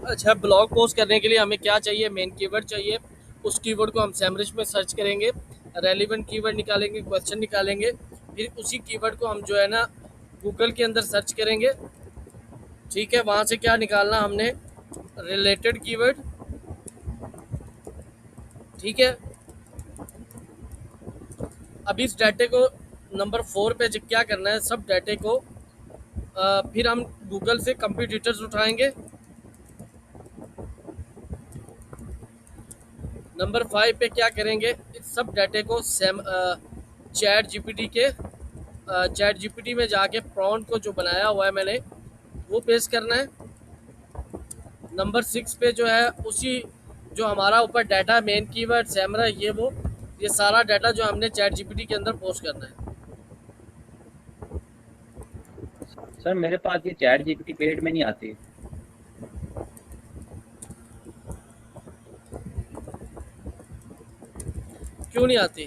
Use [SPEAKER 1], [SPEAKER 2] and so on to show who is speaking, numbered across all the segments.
[SPEAKER 1] अच्छा, blog post करने के लिए हमें क्या चाहिए? मेन कीवर्ड चाहिए। उस कीवर्ड को हम सैमरिश में सर्च करेंगे, रेलिवेंट कीवर्ड निकालेंगे, क्वेश्चन निकालेंगे। फिर उसी कीवर्ड को हम जो है ना गूगल के अंदर सर्च करेंगे। ठीक है, वहाँ से क्या निकालना हमने? Related keyword. ठीक है, अब इस डाटे को नंबर 4 पे क्या करना है, सब डाटे को फिर हम गूगल से कंप्यूटर्स उठाएंगे। नंबर 5 पे क्या करेंगे, इस सब डाटे को चैट जीपीटी के चैट जीपीटी में जाके प्रॉम्प्ट को जो बनाया हुआ है मैंने वो पेस्ट करना है। नंबर 6 पे जो है उसी जो हमारा ऊपर डाटा मेन कीवर्ड सैमरा ये सारा डाटा जो हमने चैट जीपीटी के अंदर पोस्ट करना है।
[SPEAKER 2] सर मेरे पास ये चैट जीपीटी पेड में नहीं आती।
[SPEAKER 1] क्यों नहीं आती?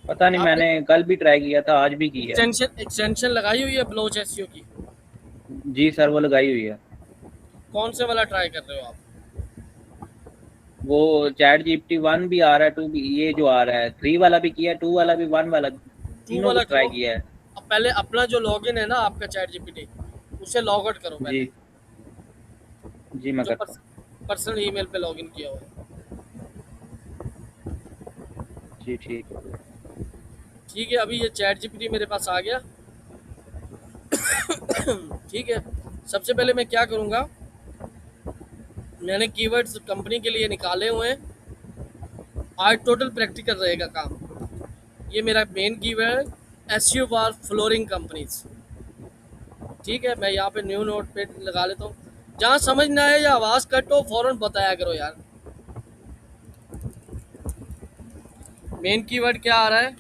[SPEAKER 2] पता नहीं,
[SPEAKER 1] आपने
[SPEAKER 2] मैंने कल भी ट्राई किया था, आज भी की है।
[SPEAKER 1] एक्सटेंशन लगाई हुई है ब्लोच एसईओ की?
[SPEAKER 2] जी सर, वो लगाई हुई है।
[SPEAKER 1] कौन से वाला ट्राई कर रहे हो आप?
[SPEAKER 2] वो चैट जीपीटी 1 भी आ रहा है, 2 भी, ये जो आ रहा है 3 वाला भी किया है, 2 वाला भी, 1 वाला,
[SPEAKER 1] टू
[SPEAKER 2] तीनों को
[SPEAKER 1] वाला करो।
[SPEAKER 2] ट्राई किया है।
[SPEAKER 1] अब पहले अपना जो लॉगिन है ना आपका चैट जीपीटी, उसे लॉग आउट करो
[SPEAKER 2] जी।
[SPEAKER 1] पहले।
[SPEAKER 2] जी मैं
[SPEAKER 1] जो
[SPEAKER 2] करता हूँ।
[SPEAKER 1] पर्सनल ईमेल पे लॉगिन किया हुआ है।
[SPEAKER 2] जी ठीक है।
[SPEAKER 1] ठीक है, अभी ये चैट जीपीटी मेरे पास आ गया। ठीक है, सबसे पहले मैं क्या करूँगा, मैंने कीवर्ड्स कंपनी के लिए निकाले हुए हैं। आज टोटल प्रैक्टिकल रहेगा काम। ये मेरा मेन कीवर्ड है, एसयू फॉर फ्लोरिंग कंपनीज। ठीक है, मैं यहाँ पे न्यू नोट पे लगा लेता हूँ। जहाँ समझ ना आए या आवाज़ कट हो फौरन बताया करो यार। मेन कीवर्ड क्या आ रहा है,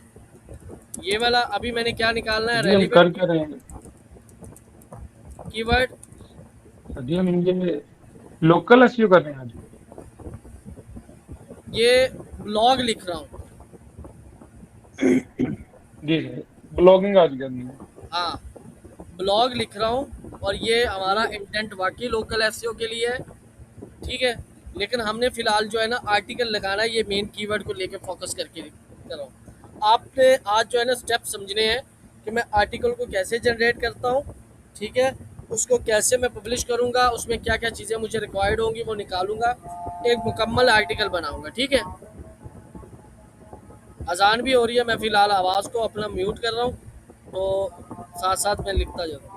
[SPEAKER 1] ये वाला। अभी मैंने क्या निकालना है?
[SPEAKER 3] जी हम
[SPEAKER 1] रेलिवेंट
[SPEAKER 3] कर क्या रहे हैं।
[SPEAKER 1] कीवर्ड।
[SPEAKER 3] जी हम इनके लोकल एसईओ कर रहे हैं आज।
[SPEAKER 1] ये ब्लॉग लिख रहा हूँ।
[SPEAKER 3] जी सर, ब्लॉगिंग आज करनी है।
[SPEAKER 1] हाँ, ब्लॉग लिख रहा हूँ और ये हमारा इंटेंट वाकई लोकल एसईओ के लिए है। ठीक है, लेकिन हमने फिलहाल जो है ना आर्टिकल लगाना है, ये मेन कीवर्ड को लेके फोकस करके कर रहा हूँ। आपने आज जो है ना स्टेप समझने हैं कि मैं आर्टिकल को कैसे जनरेट करता हूँ। ठीक है, उसको कैसे मैं पब्लिश करूँगा, उसमें क्या क्या चीज़ें मुझे रिक्वायर्ड होंगी वो निकालूंगा, एक मुकम्मल आर्टिकल बनाऊँगा। ठीक है, अजान भी हो रही है, मैं फ़िलहाल आवाज़ को अपना म्यूट कर रहा हूँ, तो साथ साथ मैं लिखता जाऊँ।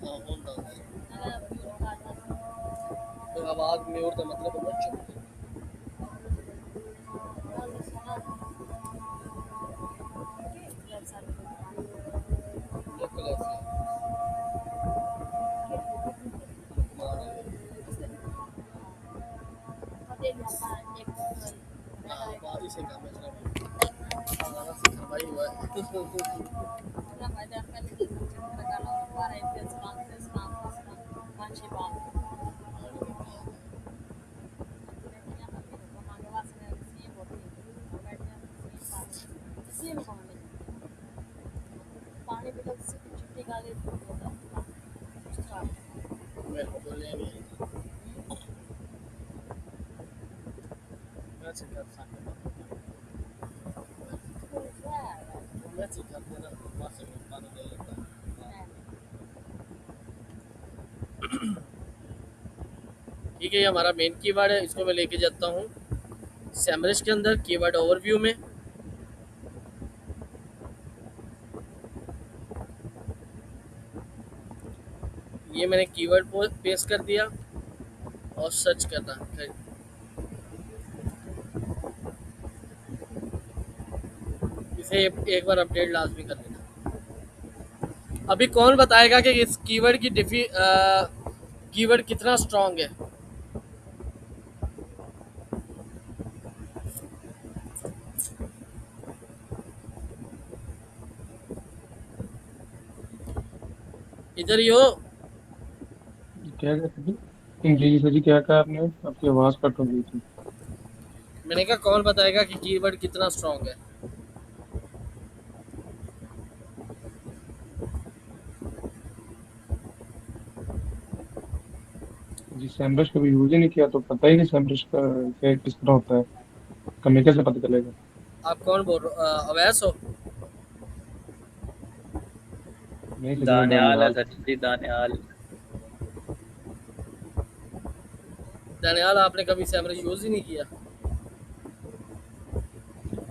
[SPEAKER 1] हाँ, होता है। आवाज़ म्यूट का मतलब होना चुप। Local SEO. हाँ, बारिश से काम है हमारा सफाई हुआ है। मेरे को बोलने नहीं मैं सिखा सकता मैं सिखा देना वहाँ से मैं पानी ले लेता हूँ। ठीक है, ये हमारा मेन कीवर्ड है, इसको मैं लेके जाता हूँ सैमरिश के अंदर कीवर्ड ओवरव्यू में। ये मैंने कीवर्ड को पेस्ट कर दिया और सर्च करना है। इसे एक बार अपडेट लाजमी कर देना। अभी कौन बताएगा कि इस कीवर्ड की कीवर्ड कितना स्ट्रांग है? इधर ही हो?
[SPEAKER 3] क्या कहते थे जी सर जी, क्या कहा आपने? आपकी आवाज कट हो गई थी।
[SPEAKER 1] मैंने कहा कौन बताएगा कि कीवर्ड कितना स्ट्रांग है?
[SPEAKER 3] जी सैमरश कभी यूज ही नहीं किया तो पता ही नहीं सैमरश का क्या किस तरह होता है। हमें कैसे पता चलेगा?
[SPEAKER 1] आप कौन बोल रहे हो? अवैस हो?
[SPEAKER 3] नहीं सर जी, मैं
[SPEAKER 2] दानियाल है
[SPEAKER 3] दानियाल।
[SPEAKER 2] सर जी, दानियाल।
[SPEAKER 1] दनियाल, आपने कभी सैमरश यूज ही नहीं किया?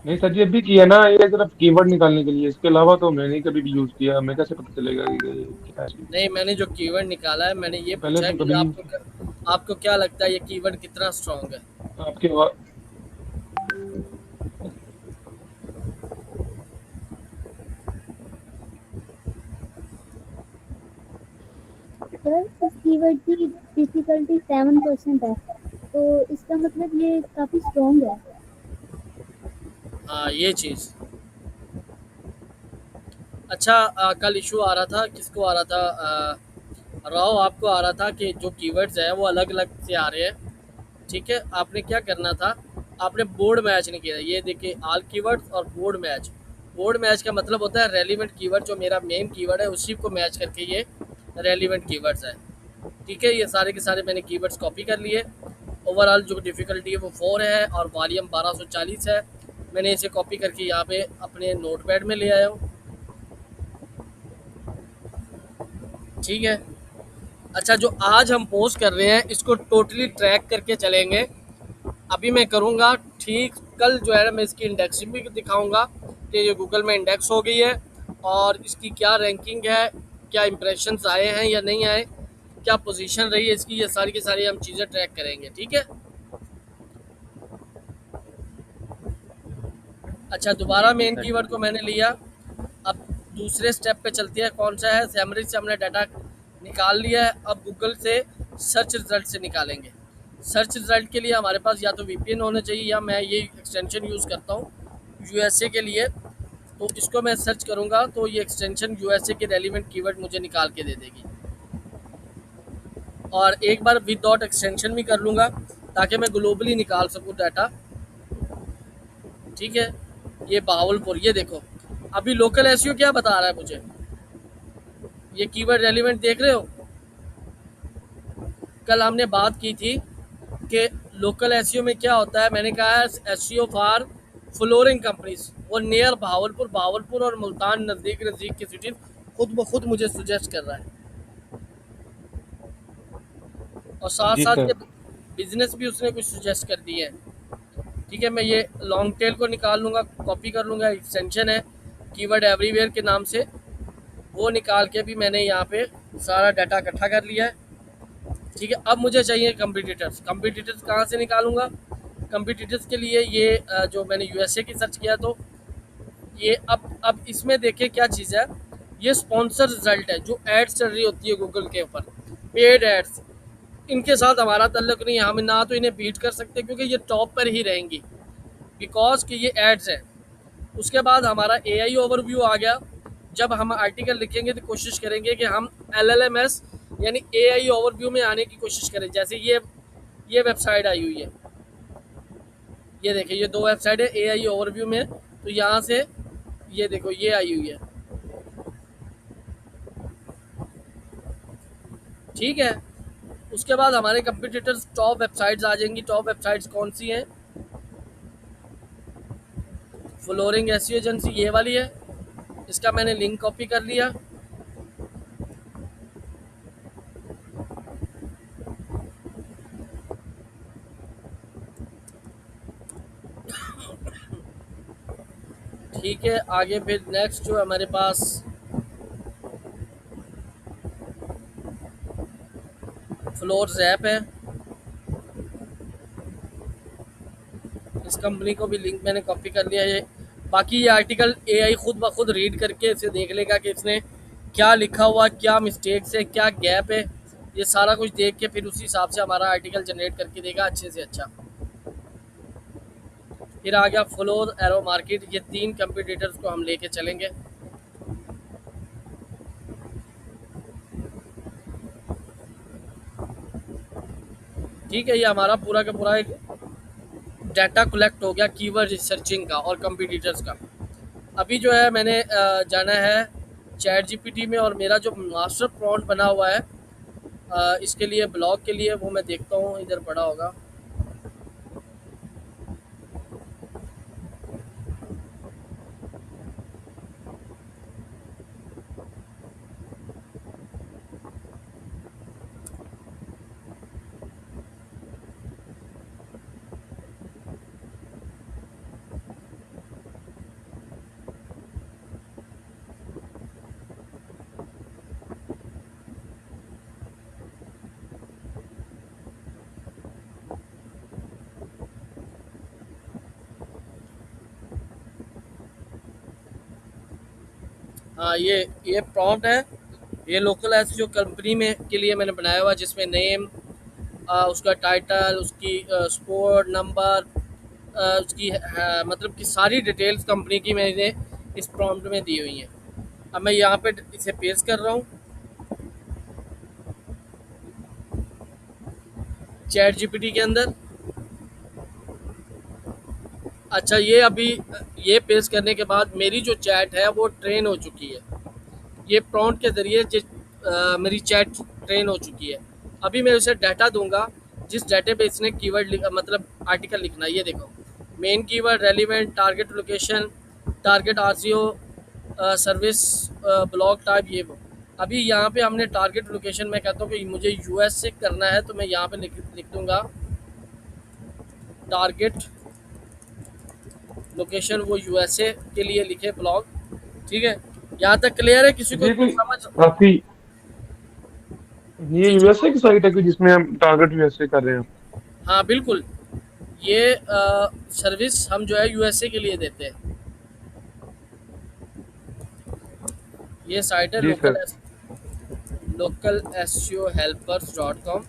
[SPEAKER 3] नहीं सर जी, अभी किया ना, ये सिर्फ कीवर्ड निकालने के लिए, इसके अलावा तो मैंने कभी भी यूज किया। हमें कैसे पता चलेगा कि ये क्या चीज?
[SPEAKER 1] नहीं, मैंने जो कीवर्ड निकाला है, मैंने ये
[SPEAKER 3] पहले
[SPEAKER 1] पूछा है
[SPEAKER 3] तो
[SPEAKER 1] कि
[SPEAKER 3] कभी
[SPEAKER 1] आपको क्या लगता है ये कीवर्ड कितना स्ट्रांग है?
[SPEAKER 3] आपके आवा-
[SPEAKER 4] सर इस कीवर्ड की डिफिकल्टी 7% है, तो इसका मतलब ये काफी स्ट्रॉन्ग है।
[SPEAKER 1] हाँ, ये चीज़। अच्छा, कल इशू आ रहा था, किसको आ रहा था? राव आपको आ रहा था कि जो कीवर्ड्स है वो अलग अलग से आ रहे हैं। ठीक है, आपने क्या करना था? आपने बोर्ड मैच नहीं किया। ये देखिए, ऑल कीवर्ड्स और बोर्ड मैच। बोर्ड मैच का मतलब होता है रेलिवेंट कीवर्ड, जो मेरा मेन कीवर्ड है उसी को मैच करके ये रेलिवेंट कीवर्ड्स है। ठीक है, ये सारे के सारे मैंने कीवर्ड्स कॉपी कर लिए। ओवरऑल जो डिफ़िकल्टी है वो 4 है और वॉल्यूम 1240 है। मैंने इसे कॉपी करके यहाँ पे अपने नोटपैड में ले आया हूँ। ठीक है। अच्छा, जो आज हम पोस्ट कर रहे हैं इसको टोटली ट्रैक करके चलेंगे। अभी मैं करूँगा ठीक, कल जो है ना मैं इसकी इंडेक्सिंग भी दिखाऊँगा कि ये गूगल में इंडेक्स हो गई है और इसकी क्या रैंकिंग है, क्या इंप्रेशंस आए हैं या नहीं आए, क्या पोजीशन रही है इसकी, ये सारी की सारी हम चीज़ें ट्रैक करेंगे। ठीक है। अच्छा, दोबारा
[SPEAKER 2] जी
[SPEAKER 1] मेन
[SPEAKER 2] सर
[SPEAKER 1] कीवर्ड
[SPEAKER 2] जी।
[SPEAKER 1] को मैंने लिया। अब दूसरे स्टेप पे चलती है, कौन सा है? सैमरी से हमने डाटा निकाल लिया है, अब गूगल से सर्च रिजल्ट से निकालेंगे। सर्च रिजल्ट के लिए हमारे पास या तो वीपीएन होना चाहिए या मैं ये एक्सटेंशन यूज़ करता हूँ यूएसए के लिए। तो इसको मैं सर्च करूँगा तो ये एक्सटेंशन यूएसए के रेलिवेंट कीवर्ड मुझे निकाल के दे देगी। और एक बार विदाउट एक्सटेंशन भी कर लूँगा ताकि मैं ग्लोबली निकाल सकूँ डाटा। ठीक है। ये बहावलपुर, ये देखो अभी लोकल एसईओ क्या बता रहा है मुझे, ये कीवर्ड रेलिवेंट देख रहे हो? कल हमने बात की थी कि लोकल एसईओ में क्या होता है। मैंने कहा है एसईओ फॉर फ्लोरिंग कंपनीज, वो नियर बहावलपुर, बहावलपुर और मुल्तान नज़दीक नज़दीक की सिटीज खुद ब खुद मुझे सुजेस्ट कर रहा है। और साथ
[SPEAKER 3] जी
[SPEAKER 1] साथ
[SPEAKER 3] सर।
[SPEAKER 1] के बिजनेस भी उसने कुछ सुजेस्ट कर दिए हैं। ठीक है, मैं ये लॉन्ग टेल को निकाल लूँगा, कॉपी कर लूँगा, एक्सटेंशन है कीवर्ड एवरीवेयर के नाम से, वो निकाल के भी मैंने यहाँ पे सारा डाटा इकट्ठा कर लिया है। ठीक है, अब मुझे चाहिए कंपिटिटर्स। कंपिटिटर्स कहाँ से निकालूंगा? कंपिटिटर्स के लिए ये जो मैंने यूएसए की सर्च किया तो ये अब इसमें देखिए क्या चीज़ है। ये स्पॉन्सर रिजल्ट है, जो एड्स चल रही होती है गूगल के ऊपर, पेड एड्स। इनके साथ हमारा ताल्लुक नहीं है, हम ना तो इन्हें बीट कर सकते क्योंकि ये टॉप पर ही रहेंगी बिकॉज कि ये एड्स हैं। उसके बाद हमारा एआई ओवरव्यू आ गया। जब हम आर्टिकल लिखेंगे तो कोशिश करेंगे कि हम एलएलएमएस यानी एआई ओवरव्यू में आने की कोशिश करें। जैसे ये वेबसाइट आई हुई है, ये देखिए, ये दो वेबसाइट है एआई ओवरव्यू में, तो यहाँ से ये देखो ये आई हुई है। ठीक है। उसके बाद हमारे कंपटीटर्स टॉप वेबसाइट्स आ जाएंगी। टॉप वेबसाइट्स कौन सी हैं? फ्लोरिंग एसईओ एजेंसी ये वाली है, इसका मैंने लिंक कॉपी कर लिया। ठीक है, आगे फिर नेक्स्ट जो हमारे पास फ्लोर ऐप है, इस कंपनी को भी लिंक मैंने कॉपी कर लिया है। बाकी ये आर्टिकल एआई खुद ब खुद रीड करके इसे देख लेगा कि इसने क्या लिखा हुआ, क्या मिस्टेक्स है, क्या गैप है, ये सारा कुछ देख के फिर उसी हिसाब से हमारा आर्टिकल जनरेट करके देगा अच्छे से अच्छा। फिर आ गया फ्लोर, एरो मार्केट, ये 3 कंपटीटर्स को हम लेके चलेंगे। ठीक है, ये हमारा पूरा का पूरा एक डाटा कलेक्ट हो गया कीवर्ड रिसर्चिंग का और कंपटीटर्स का। अभी जो है मैंने जाना है चैट जीपीटी में, और मेरा जो मास्टर प्रॉम्प्ट बना हुआ है इसके लिए, ब्लॉग के लिए, वो मैं देखता हूँ इधर पड़ा होगा। हाँ, ये प्रॉम्प्ट है, ये लोकल एस जो कंपनी में के लिए मैंने बनाया हुआ, जिसमें नेम, उसका टाइटल, उसकी स्पोर्ट नंबर, उसकी मतलब कि सारी डिटेल्स कंपनी की मैंने इस प्रॉम्प्ट में दी हुई हैं। अब मैं यहाँ पे इसे पेस्ट कर रहा हूँ चैट जीपीटी के अंदर। अच्छा, ये अभी ये पेस्ट करने के बाद मेरी जो चैट है वो ट्रेन हो चुकी है। ये प्रॉम्प्ट के ज़रिए मेरी चैट ट्रेन हो चुकी है। अभी मैं उसे डाटा दूंगा, जिस डाटे पे इसने कीवर्ड मतलब आर्टिकल लिखना है। ये देखो, main keyword, relevant, target location, target RCO, service, blog type, ये वो। अभी यहाँ पे हमने टारगेट लोकेशन, मैं कहता हूँ कि मुझे यूएस से करना है, तो मैं यहाँ पे लिख दूँगा टारगेट लोकेशन, वो यूएसए के लिए लिखे ब्लॉग। ठीक है, यहाँ तक क्लियर है? किसी को
[SPEAKER 3] ये कोई
[SPEAKER 1] समझ?
[SPEAKER 3] काफी, ये
[SPEAKER 1] जी जी।
[SPEAKER 3] यूएसए की साइट है कि जिसमें हम टारगेट यूएसए कर रहे हैं?
[SPEAKER 1] हाँ बिल्कुल, ये सर्विस हम जो है यूएसए के लिए देते हैं। ये साइट है
[SPEAKER 3] जी sir.
[SPEAKER 1] Local SEO helpers .com।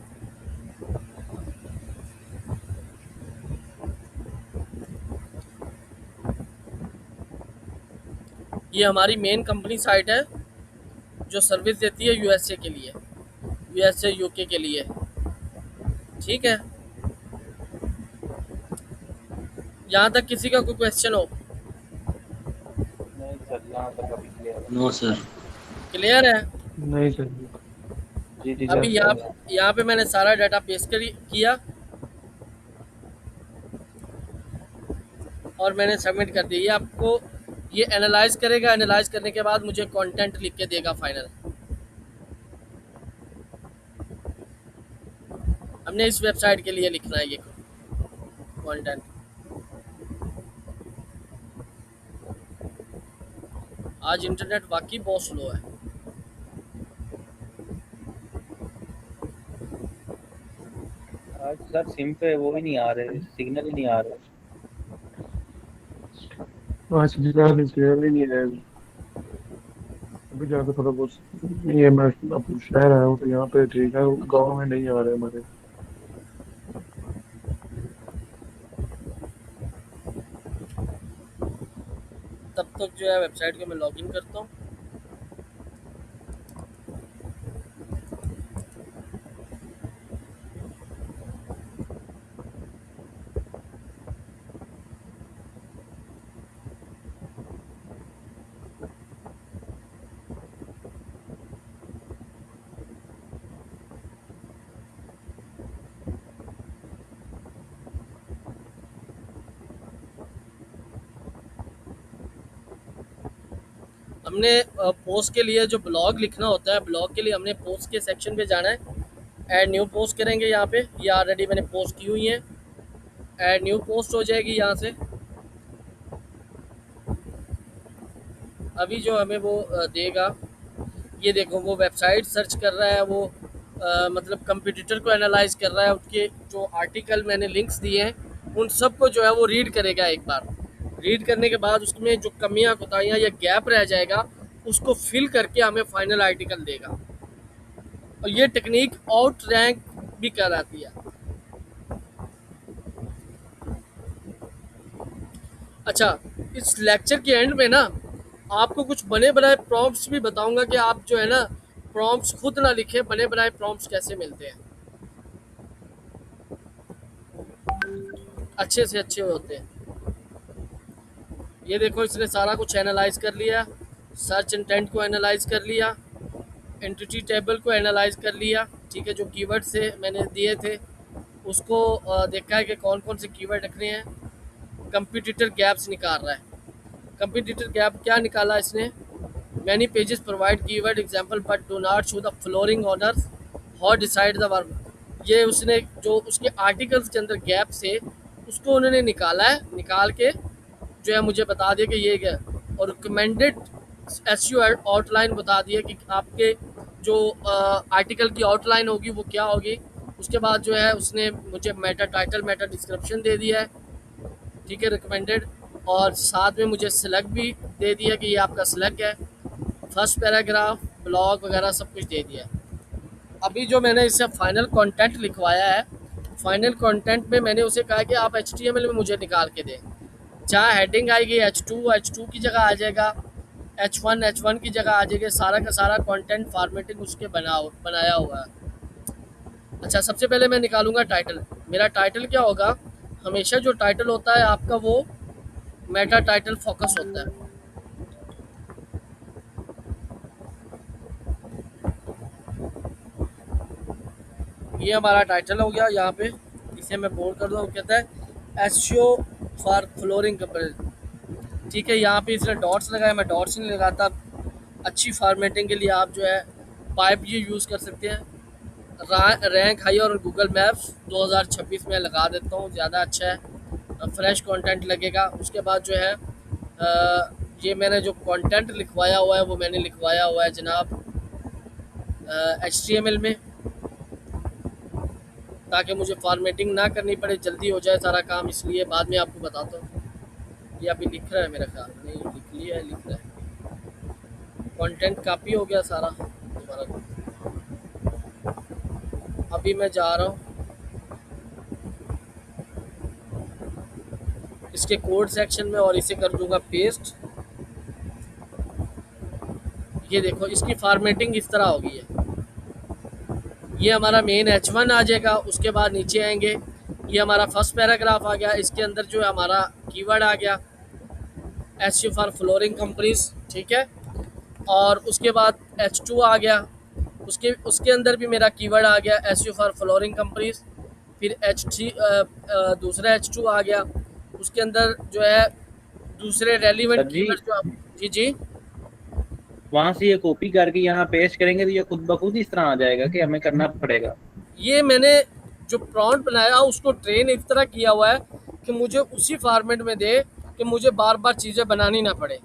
[SPEAKER 1] ये हमारी मेन कंपनी साइट है जो सर्विस देती है यूएसए के लिए, यूएसए यूके के लिए। ठीक है, यहाँ तक किसी का कोई क्वेश्चन हो?
[SPEAKER 2] नहीं सर, यहाँ तक अभी क्लियर है।
[SPEAKER 5] No sir.
[SPEAKER 1] क्लियर है?
[SPEAKER 3] नहीं सर।
[SPEAKER 2] जी जी
[SPEAKER 1] अभी
[SPEAKER 2] सर।
[SPEAKER 1] यहाँ पे मैंने सारा डाटा पेस्ट किया और मैंने सबमिट कर दिया। ये आपको ये एनालाइज करेगा, एनालाइज करने के बाद मुझे कंटेंट लिख के देगा फाइनल। हमने इस वेबसाइट के लिए लिखना है ये कंटेंट। आज इंटरनेट वाकई बहुत स्लो है।
[SPEAKER 2] आज सर सिम पे वो ही नहीं आ रहे, सिग्नल ही नहीं आ रहे।
[SPEAKER 3] आज क्लियर नहीं है। अभी जाकर थोड़ा बहुत, ये मैं अब शहर आया हूँ तो यहाँ पे ठीक है, गाँव में नहीं आ रहे हमारे।
[SPEAKER 1] तब तक जो है वेबसाइट को मैं लॉगिन करता हूँ। हमने पोस्ट के लिए जो ब्लॉग लिखना होता है, ब्लॉग के लिए हमने पोस्ट के सेक्शन पे जाना है। ऐड न्यू पोस्ट करेंगे यहाँ पे, ये ऑलरेडी मैंने पोस्ट की हुई है। ऐड न्यू पोस्ट हो जाएगी यहाँ से। अभी जो हमें वो देगा, ये देखो, वो वेबसाइट सर्च कर रहा है, वो मतलब कंपटीटर को एनालाइज कर रहा है, उसके जो आर्टिकल मैंने लिंक्स दिए हैं उन सब को जो है वो रीड करेगा एक बार। रीड करने के बाद उसमें जो कमियां, कोताहियां या गैप रह जाएगा उसको फिल करके हमें फाइनल आर्टिकल देगा, और ये टेक्निक आउट रैंक भी कराती है। अच्छा, इस लेक्चर के एंड में ना आपको कुछ बने बनाए प्रॉम्प्ट्स भी बताऊंगा कि आप जो है ना प्रॉम्प्ट्स खुद ना लिखें, बने बनाए प्रॉम्प्ट्स कैसे मिलते हैं, अच्छे से अच्छे होते हैं। ये देखो, इसने सारा कुछ एनालाइज कर लिया, सर्च इंटेंट को एनालाइज कर लिया, एंटिटी टेबल को एनालाइज कर लिया, ठीक है, जो कीवर्ड से मैंने दिए थे उसको देखा है कि कौन कौन से कीवर्ड रखने हैं। कंपटीटर गैप्स निकाल रहा है। कंपटीटर गैप क्या निकाला इसने? Many pages provide keyword example but do not show the flooring orders how decide the verb. ये उसने जो उसके आर्टिकल्स के अंदर गैप से उसको उन्होंने निकाला है, निकाल के जो है मुझे बता दिया कि ये क्या, और रिकमेंडेड एसईओ आउटलाइन बता दिया कि आपके जो आर्टिकल की आउटलाइन होगी वो क्या होगी। उसके बाद जो है उसने मुझे मेटा टाइटल मेटा डिस्क्रिप्शन दे दिया है, ठीक है, रिकमेंडेड, और साथ में मुझे सेलेक्ट भी दे दिया कि ये आपका सेलेक्ट है, फर्स्ट पैराग्राफ, ब्लॉग वगैरह सब कुछ दे दिया है। अभी जो मैंने इससे फाइनल कंटेंट लिखवाया है, फाइनल कंटेंट में मैंने उसे कहा कि आप HTML में मुझे निकाल के दें। जहाँ हेडिंग आएगी H2 की जगह आ जाएगा, H1 की जगह आ जाएगी, सारा का सारा कंटेंट फॉर्मेटिंग उसके बनाया हुआ है। अच्छा, सबसे पहले मैं निकालूंगा टाइटल। मेरा टाइटल क्या होगा? हमेशा जो टाइटल होता है आपका वो मेटा टाइटल फोकस होता है। ये हमारा टाइटल हो गया। यहाँ पे इसे मैं बोल्ड कर दूँ, कहता है एसईओ फॉर फ्लोरिंग कंपेरिजन, ठीक है। यहाँ पे इसने डॉट्स लगाए, मैं डॉट्स नहीं लगाता। अच्छी फॉर्मेटिंग के लिए आप जो है पाइप ये यूज़ कर सकते हैं। रैंक हाई और गूगल मैप्स 2026 में लगा देता हूँ, ज़्यादा अच्छा है, फ्रेश कंटेंट लगेगा। उसके बाद जो है ये मैंने जो कंटेंट लिखवाया हुआ है वो मैंने लिखवाया हुआ है जनाब HTML में, ताकि मुझे फॉर्मेटिंग ना करनी पड़े, जल्दी हो जाए सारा काम। इसलिए बाद में आपको बताता हूँ। ये अभी लिख रहा है, मेरा ख्याल नहीं लिख लिया है, लिख रहा है। कंटेंट कॉपी हो गया सारा दोबारा। अभी मैं जा रहा हूँ इसके कोड सेक्शन में और इसे कर दूंगा पेस्ट। ये देखो, इसकी फॉर्मेटिंग इस तरह होगी है। ये हमारा मेन H1 आ जाएगा। उसके बाद नीचे आएंगे, ये हमारा फर्स्ट पैराग्राफ आ गया। इसके अंदर जो है हमारा कीवर्ड आ गया एसईओ फॉर फ्लोरिंग कंपनीज, ठीक है। और उसके बाद H2 आ गया, उसके अंदर भी मेरा कीवर्ड आ गया एसईओ फॉर फ्लोरिंग कंपनीज। फिर दूसरा H2 आ गया, उसके अंदर जो है दूसरे रेलिवेंट
[SPEAKER 2] सर जी,
[SPEAKER 1] कीवर्ड जो जी जी
[SPEAKER 2] वहां से ये कॉपी करके यहाँ पेस्ट करेंगे तो ये खुद ब खुद इस तरह आ जाएगा कि हमें करना पड़ेगा?
[SPEAKER 1] ये मैंने जो प्रॉम्प्ट बनाया उसको ट्रेन इस तरह किया हुआ है कि मुझे उसी फॉर्मेट में दे कि मुझे बार बार चीज़ें बनानी ना पड़े,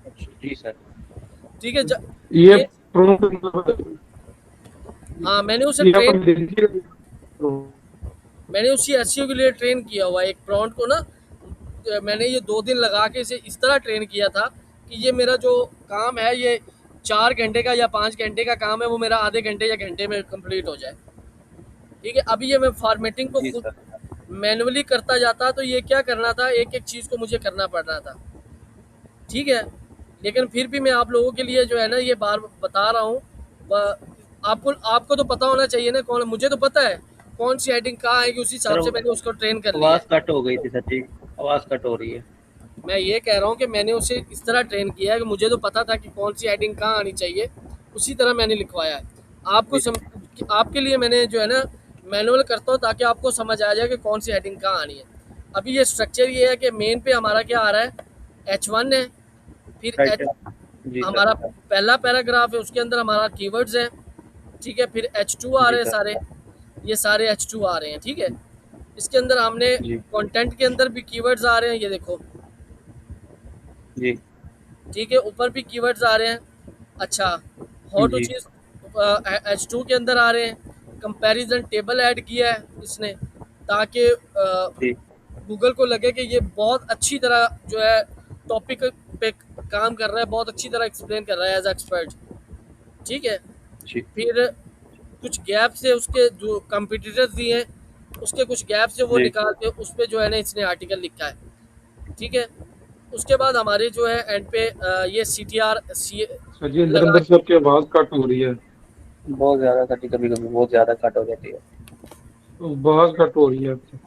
[SPEAKER 2] अच्छा जी सर।
[SPEAKER 1] ठीक है।
[SPEAKER 3] ये
[SPEAKER 1] ये
[SPEAKER 3] प्रॉम्प्ट
[SPEAKER 1] हाँ, मैंने उसे
[SPEAKER 3] यहाँ
[SPEAKER 1] ट्रेन,
[SPEAKER 3] पर देखिए,
[SPEAKER 1] मैंने उसी एसईओ के लिए ट्रेन किया हुआ है। एक प्रॉम्प्ट को ना मैंने ये 2 दिन लगा के इसे इस तरह ट्रेन किया था कि ये मेरा जो काम है ये 4 घंटे का या 5 घंटे का काम है, वो मेरा आधे घंटे या घंटे में कंप्लीट हो जाए, ठीक है। अभी ये मैं फॉर्मेटिंग को
[SPEAKER 2] जी
[SPEAKER 1] खुद
[SPEAKER 2] सर।
[SPEAKER 1] मैनुअली करता जाता तो ये क्या करना था, एक एक चीज़ को मुझे करना पड़ रहा था, ठीक है। लेकिन फिर भी मैं आप लोगों के लिए जो है ना ये बार बता रहा हूँ। आपको आपको तो पता होना चाहिए ना, कौन, मुझे तो पता है कौन सी हेडिंग कहाँ आएगी, उस
[SPEAKER 2] सर
[SPEAKER 1] हिसाब से मैंने उसको ट्रेन कर लिया
[SPEAKER 2] आवाज
[SPEAKER 1] है।
[SPEAKER 2] कट हो गई थी सर जी, आवाज कट हो रही है।
[SPEAKER 1] मैं ये कह रहा हूँ कि मैंने उसे इस तरह ट्रेन किया है कि मुझे तो पता था कि कौन सी हेडिंग कहाँ आनी चाहिए, उसी तरह मैंने लिखवाया है। आपको
[SPEAKER 2] जी
[SPEAKER 1] आपके लिए मैंने जो है ना मैनुअल करता हूँ ताकि आपको समझ आ जाए कि कौन सी हेडिंग कहाँ आनी है। अभी ये स्ट्रक्चर ये है कि मेन पे हमारा क्या आ रहा है, H1 है, फिर
[SPEAKER 2] राइट। जी
[SPEAKER 1] हमारा
[SPEAKER 2] सर।
[SPEAKER 1] पहला पैराग्राफ है, उसके अंदर हमारा कीवर्ड्स हैं, ठीक है। फिर H2 आ
[SPEAKER 2] जी
[SPEAKER 1] रहे हैं
[SPEAKER 2] सर।
[SPEAKER 1] सारे, ये सारे H2 आ रहे हैं, ठीक है। इसके अंदर हमने
[SPEAKER 2] जी
[SPEAKER 1] कंटेंट के अंदर भी कीवर्ड्स आ रहे हैं, ये देखो,
[SPEAKER 2] जी
[SPEAKER 1] ठीक है। ऊपर भी कीवर्ड्स आ रहे हैं। अच्छा, हाउ टू
[SPEAKER 2] जी
[SPEAKER 1] चीज H2 के अंदर आ रहे हैं। कंपैरिजन टेबल ऐड किया है इसने ताकि
[SPEAKER 2] जी
[SPEAKER 1] गूगल को लगे कि ये बहुत अच्छी तरह जो है टॉपिक पे काम कर रहा है, बहुत अच्छी तरह एक्सप्लेन कर रहा है एज एक्सपर्ट, ठीक है।
[SPEAKER 2] जी
[SPEAKER 1] फिर कुछ गैप से उसके जो कंपिटिटर्स दिए हैं उसके कुछ गैप से वो
[SPEAKER 2] जी
[SPEAKER 1] निकाल के उस पर जो है ना इसने आर्टिकल लिखा है, ठीक है। उसके बाद हमारे जो है एंड पे ये CTR
[SPEAKER 3] सर जी अंदर
[SPEAKER 1] लगा
[SPEAKER 3] अंदर से आपकी आवाज कट हो रही है,
[SPEAKER 2] बहुत ज्यादा कटी, कभी कभी बहुत ज्यादा कट हो जाती है।
[SPEAKER 3] आवाज कट हो रही है आपकी।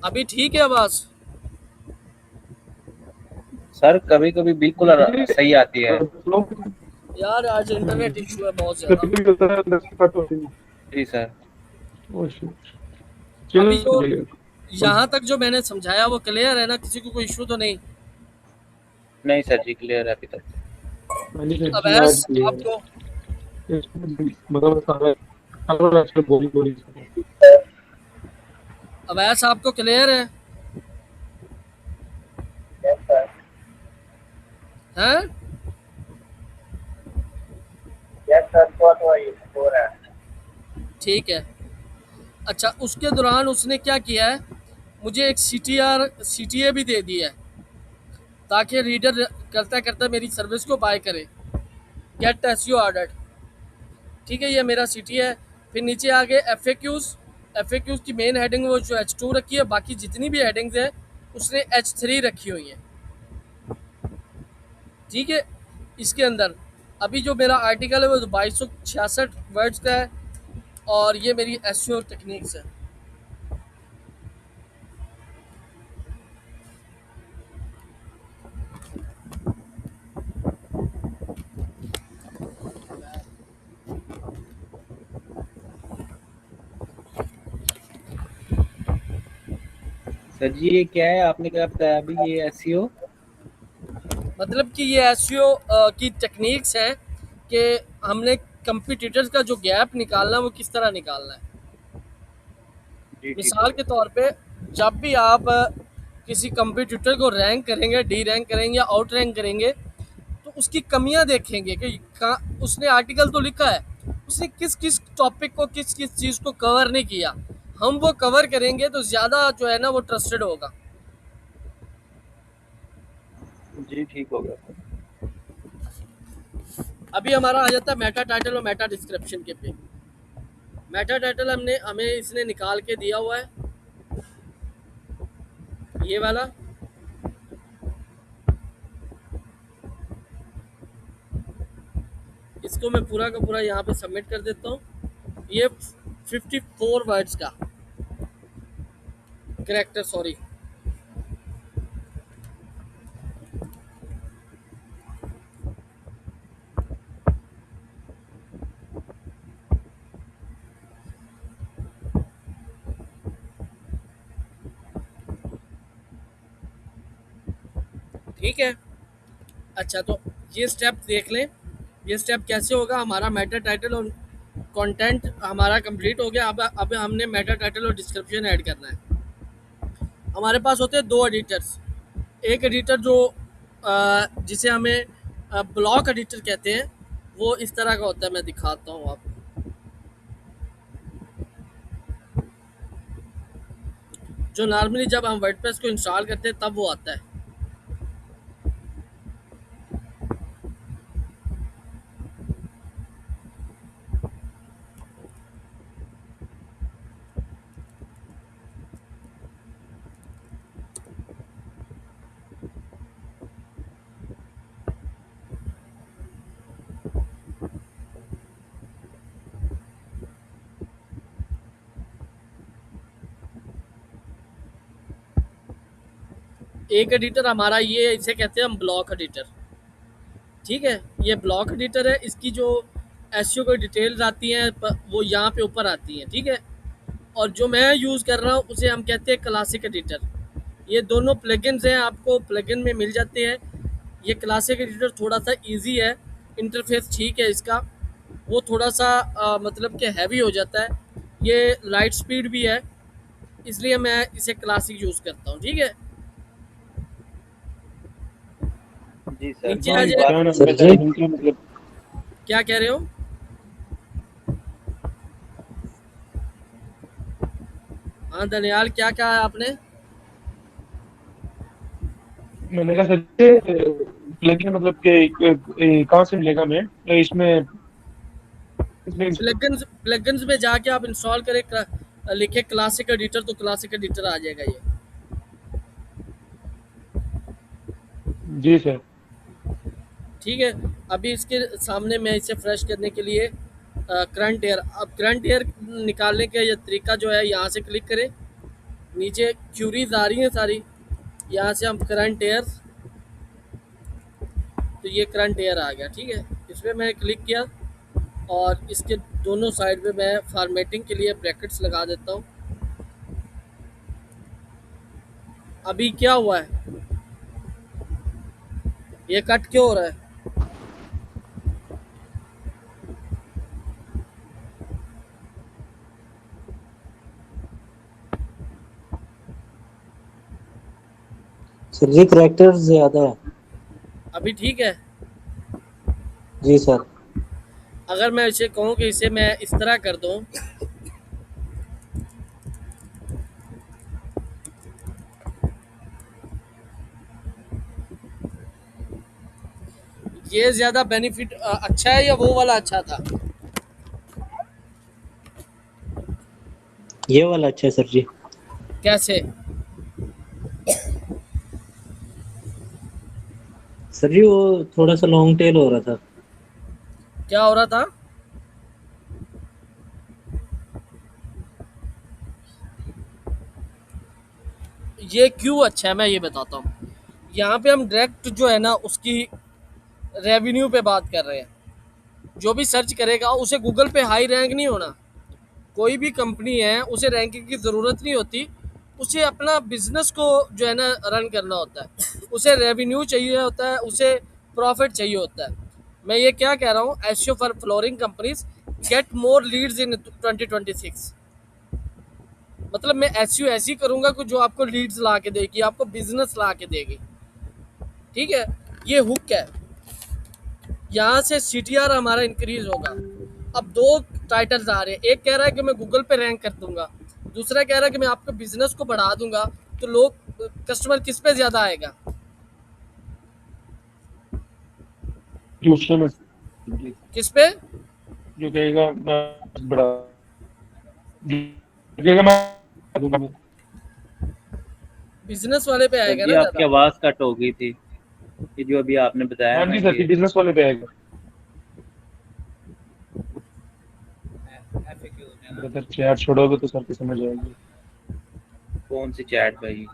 [SPEAKER 1] अभी ठीक है आवाज?
[SPEAKER 2] सर कभी कभी बिल्कुल सही आती है।
[SPEAKER 1] यार आज इंटरनेट इशू है बहुत
[SPEAKER 3] कभी
[SPEAKER 1] ज्यादा।
[SPEAKER 3] कभी होता है अंदर से कट हो रही है।
[SPEAKER 2] जी सर।
[SPEAKER 3] Oh shit.
[SPEAKER 1] अभी जो
[SPEAKER 3] चलिए
[SPEAKER 1] यहाँ तक जो मैंने समझाया वो क्लियर है ना, किसी को कोई इशू तो नहीं?
[SPEAKER 2] नहीं सर जी, क्लियर है अभी तक।
[SPEAKER 3] मैंने कहा जी
[SPEAKER 1] अवैस
[SPEAKER 3] आज क्लियर
[SPEAKER 1] आपको
[SPEAKER 3] है। मतलब सारा सारा आजकल बोली बोली
[SPEAKER 1] अवैस आपको क्लियर है? हैं? ठीक है। अच्छा, उसके दौरान उसने क्या किया है, मुझे एक CTA भी दे दिया है ताकि रीडर करता करता मेरी सर्विस को बाय करे, गेट एसईओ ऑर्डर, ठीक है। ये मेरा CTA है। फिर नीचे आ गए FAQs की मेन हेडिंग वो जो H2 रखी है, बाकी जितनी भी हेडिंग्स हैं उसने H3 रखी हुई हैं, ठीक है। इसके अंदर अभी जो मेरा आर्टिकल है वो 2266 वर्ड्स का है और ये मेरी एसईओ टेक्निक्स है।
[SPEAKER 2] सर जी ये क्या है, आपने क्या बताया अभी, ये एसईओ?
[SPEAKER 1] मतलब कि ये एसईओ की टेक्निक्स हैं कि हमने कंपटीटर्स का जो गैप निकालना है वो किस तरह निकालना है।
[SPEAKER 2] जी ठीक हो
[SPEAKER 1] मिसाल के
[SPEAKER 2] गया।
[SPEAKER 1] तौर पे जब भी आप किसी कंपटीटर को रैंक करेंगे, डी रैंक करेंगे या आउट रैंक करेंगे, तो उसकी कमियां देखेंगे कि उसने आर्टिकल तो लिखा है, उसने किस किस टॉपिक को किस किस चीज़ को कवर नहीं किया, हम वो कवर करेंगे तो ज़्यादा जो है ना वो ट्रस्टेड होगा।
[SPEAKER 2] जी ठीक हो गया सर।
[SPEAKER 1] अभी हमारा आ जाता है मेटा टाइटल और मेटा डिस्क्रिप्शन के पे। मेटा टाइटल हमें इसने निकाल के दिया हुआ है, ये वाला। इसको मैं पूरा का पूरा यहाँ पे सबमिट कर देता हूँ। ये 54 वर्ड्स का करेक्टर, सॉरी। ठीक है। अच्छा, तो ये स्टेप देख लें, ये स्टेप कैसे होगा। हमारा मेटा टाइटल और कंटेंट हमारा कंप्लीट हो गया। अब हमने मेटा टाइटल और डिस्क्रिप्शन ऐड करना है। हमारे पास होते हैं दो एडिटर्स। एक एडिटर जो जिसे हमें ब्लॉक एडिटर कहते हैं, वो इस तरह का होता है, मैं दिखाता हूँ आपको। जो नॉर्मली जब हम वर्डप्रेस को इंस्टॉल करते हैं तब वो आता है। एक एडिटर हमारा ये, इसे कहते हैं हम ब्लॉक एडिटर, ठीक है। ये ब्लॉक एडिटर है। इसकी जो एसईओ की डिटेल्स आती हैं वो यहाँ पे ऊपर आती हैं, ठीक है। और जो मैं यूज़ कर रहा हूँ उसे हम कहते हैं क्लासिक एडिटर। ये दोनों प्लगइन्स हैं, आपको प्लगइन में मिल जाते हैं। ये क्लासिक एडिटर थोड़ा सा इजी है, इंटरफेस ठीक है इसका। वो थोड़ा सा मतलब कि हैवी हो जाता है। ये लाइट स्पीड भी है, इसलिए मैं इसे क्लासिक यूज़ करता हूँ, ठीक है।
[SPEAKER 2] जी सर।
[SPEAKER 1] नीचे आ
[SPEAKER 3] भाई
[SPEAKER 1] जाए।
[SPEAKER 3] क्या नाम है इनका मतलब
[SPEAKER 1] क्या कह रहे हो? हाँ दनियाल, क्या कहा है आपने?
[SPEAKER 3] मैंने कहा सर प्लगइन मतलब कि कहाँ से मिलेगा मैं इसमें इसमें
[SPEAKER 1] प्लगइन्स में जाके आप इंस्टॉल करें, लिखे क्लासिक एडिटर, तो क्लासिक एडिटर आ जाएगा ये।
[SPEAKER 3] जी सर।
[SPEAKER 1] ठीक है। अभी इसके सामने मैं इसे फ्रेश करने के लिए करंट एयर, अब करंट एयर निकालने का ये तरीका जो है, यहाँ से क्लिक करें, नीचे क्यूरीज आ रही हैं सारी, यहाँ से हम करंट एयर, तो ये करंट एयर आ गया। ठीक है, इस पर मैंने क्लिक किया और इसके दोनों साइड पे मैं फॉर्मेटिंग के लिए ब्रैकेट्स लगा देता हूँ। अभी क्या हुआ है, ये कट क्यों हो रहा है?
[SPEAKER 5] सर जी करैक्टर ज्यादा है।
[SPEAKER 1] अभी ठीक है?
[SPEAKER 5] जी सर।
[SPEAKER 1] अगर मैं इसे कहूँ कि इसे मैं इस तरह कर दूँ, ये ज़्यादा बेनिफिट अच्छा है या वो वाला अच्छा था?
[SPEAKER 5] ये वाला अच्छा है सर जी।
[SPEAKER 1] कैसे?
[SPEAKER 5] सर जी वो थोड़ा सा लॉन्ग टेल हो रहा था।
[SPEAKER 1] क्या हो रहा था? ये क्यों अच्छा है मैं ये बताता हूँ। यहाँ पे हम डायरेक्ट जो है ना उसकी रेवेन्यू पे बात कर रहे हैं। जो भी सर्च करेगा उसे गूगल पे हाई रैंक नहीं होना। कोई भी कंपनी है उसे रैंकिंग की ज़रूरत नहीं होती। उसे अपना बिजनेस को जो है ना रन करना होता है, उसे रेवेन्यू चाहिए होता है, उसे प्रॉफिट चाहिए होता है। मैं ये क्या कह रहा हूँ, SEO for flooring companies get more leads in 2026। मतलब मैं एसईओ ऐसी करूँगा कि जो आपको लीड्स ला के देगी, आपको बिजनेस ला के देगी। ठीक है, ये हुक है। यहाँ से सीटीआर हमारा इंक्रीज होगा। अब दो टाइटल्स आ रहे हैं, एक कह रहा है कि मैं गूगल पे रैंक कर दूंगा, दूसरा कह रहा है कि मैं आपके बिजनेस को बढ़ा दूंगा। तो लोग, कस्टमर किस पे ज्यादा आएगा?
[SPEAKER 3] दूसरे में
[SPEAKER 1] किस पे?
[SPEAKER 3] जो कहेगा मैं बड़ा जो कहेगा मैं दूंगा मैं।
[SPEAKER 1] बिजनेस वाले पे
[SPEAKER 2] सर
[SPEAKER 1] आएगा
[SPEAKER 2] जी
[SPEAKER 1] ना
[SPEAKER 2] आपकी
[SPEAKER 1] ज्यादा।
[SPEAKER 2] आवाज़ कट हो गई थी, ये जो अभी आपने बताया
[SPEAKER 3] हाँ
[SPEAKER 2] ना
[SPEAKER 3] जी सर,
[SPEAKER 2] ये
[SPEAKER 3] बिजनेस वाले पे आएगा। ब्रदर चैट छोड़ोगे तो सर की समझ आएगी।
[SPEAKER 2] कौन सी चैट भाई?